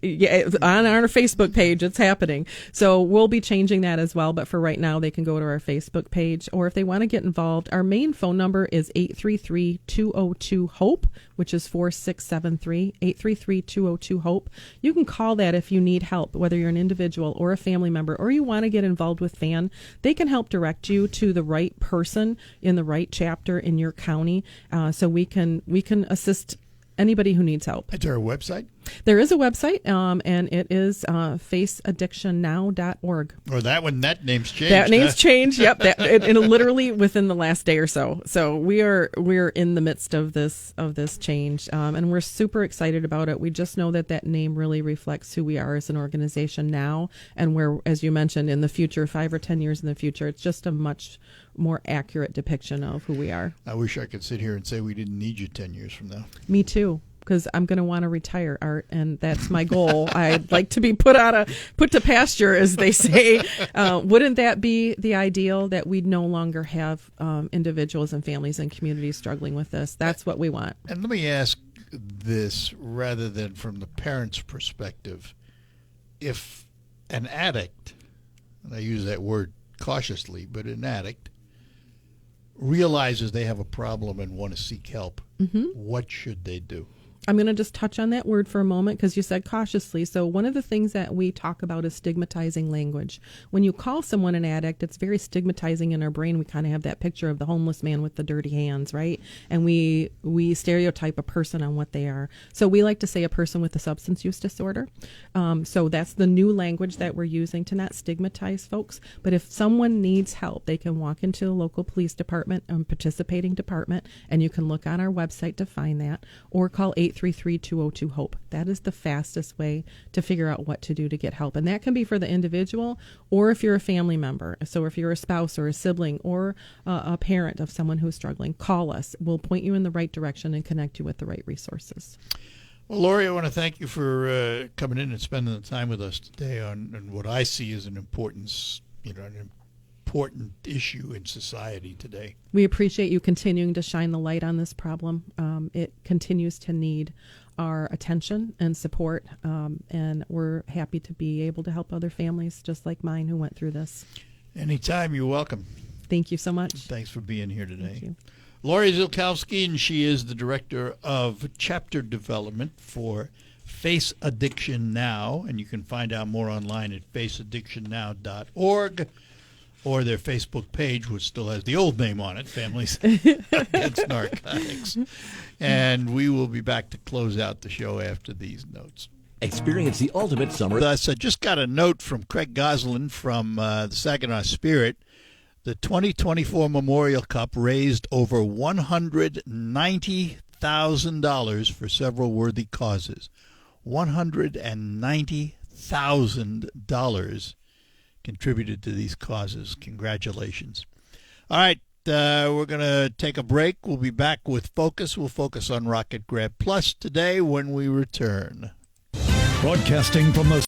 On our Facebook page, it's happening. So we'll be changing that as well. But for right now, they can go to our Facebook page. Or if they want to get involved, our main phone number is 833-202-HOPE, which is 4673, 833-202-HOPE. You can call that if you need help, whether you're an individual or a family member, or you want to get involved with FAN. They can help direct you to the right person in the right chapter in your county, so we can assist anybody who needs help. Is there a website? There is a website, and it is faceaddictionnow.org. Or that name's changed. That name's changed. Yep, and literally within the last day or so. So we're in the midst of this change, and we're super excited about it. We just know that name really reflects who we are as an organization now, and where, as you mentioned, in the future, 5 or 10 years in the future, it's just a much more accurate depiction of who we are. I wish I could sit here and say we didn't need you 10 years from now. Me too. Because I'm going to want to retire, Art, and that's my goal. I'd like to be put to pasture, as they say. Wouldn't that be the ideal, that we'd no longer have individuals and families and communities struggling with this? That's what we want. And let me ask this, rather than from the parent's perspective. If an addict, and I use that word cautiously, but an addict realizes they have a problem and want to seek help, what should they do? I'm going to just touch on that word for a moment because you said cautiously. So one of the things that we talk about is stigmatizing language. When you call someone an addict, it's very stigmatizing in our brain. We kind of have that picture of the homeless man with the dirty hands, right? And we stereotype a person on what they are. So we like to say a person with a substance use disorder. So that's the new language that we're using to not stigmatize folks. But if someone needs help, they can walk into a local police department, participating department, and you can look on our website to find that, or call 833-202-HOPE. That is the fastest way to figure out what to do to get help. And that can be for the individual, or if you're a family member. So if you're a spouse or a sibling or a parent of someone who's struggling, call us. We'll point you in the right direction and connect you with the right resources. Well, Lori, I want to thank you for coming in and spending the time with us today on what I see as an important issue in society today. We appreciate you continuing to shine the light on this problem. It continues to need our attention and support, and we're happy to be able to help other families just like mine who went through this. Anytime, you're welcome. Thank you so much. Thanks for being here today. Thank you. Lori Zilkowski, and she is the Director of Chapter Development for Face Addiction Now, and you can find out more online at faceaddictionnow.org. Or their Facebook page, which still has the old name on it, Families Against Narcotics. And we will be back to close out the show after these notes. Experience the ultimate summer. Thus, I just got a note from Craig Goslin from the Saginaw Spirit. The 2024 Memorial Cup raised over $190,000 for several worthy causes. $190,000 contributed to these causes. Congratulations. All right, we're going to take a break. We'll be back with Focus. We'll focus on Rocket Grab Plus today when we return. Broadcasting from the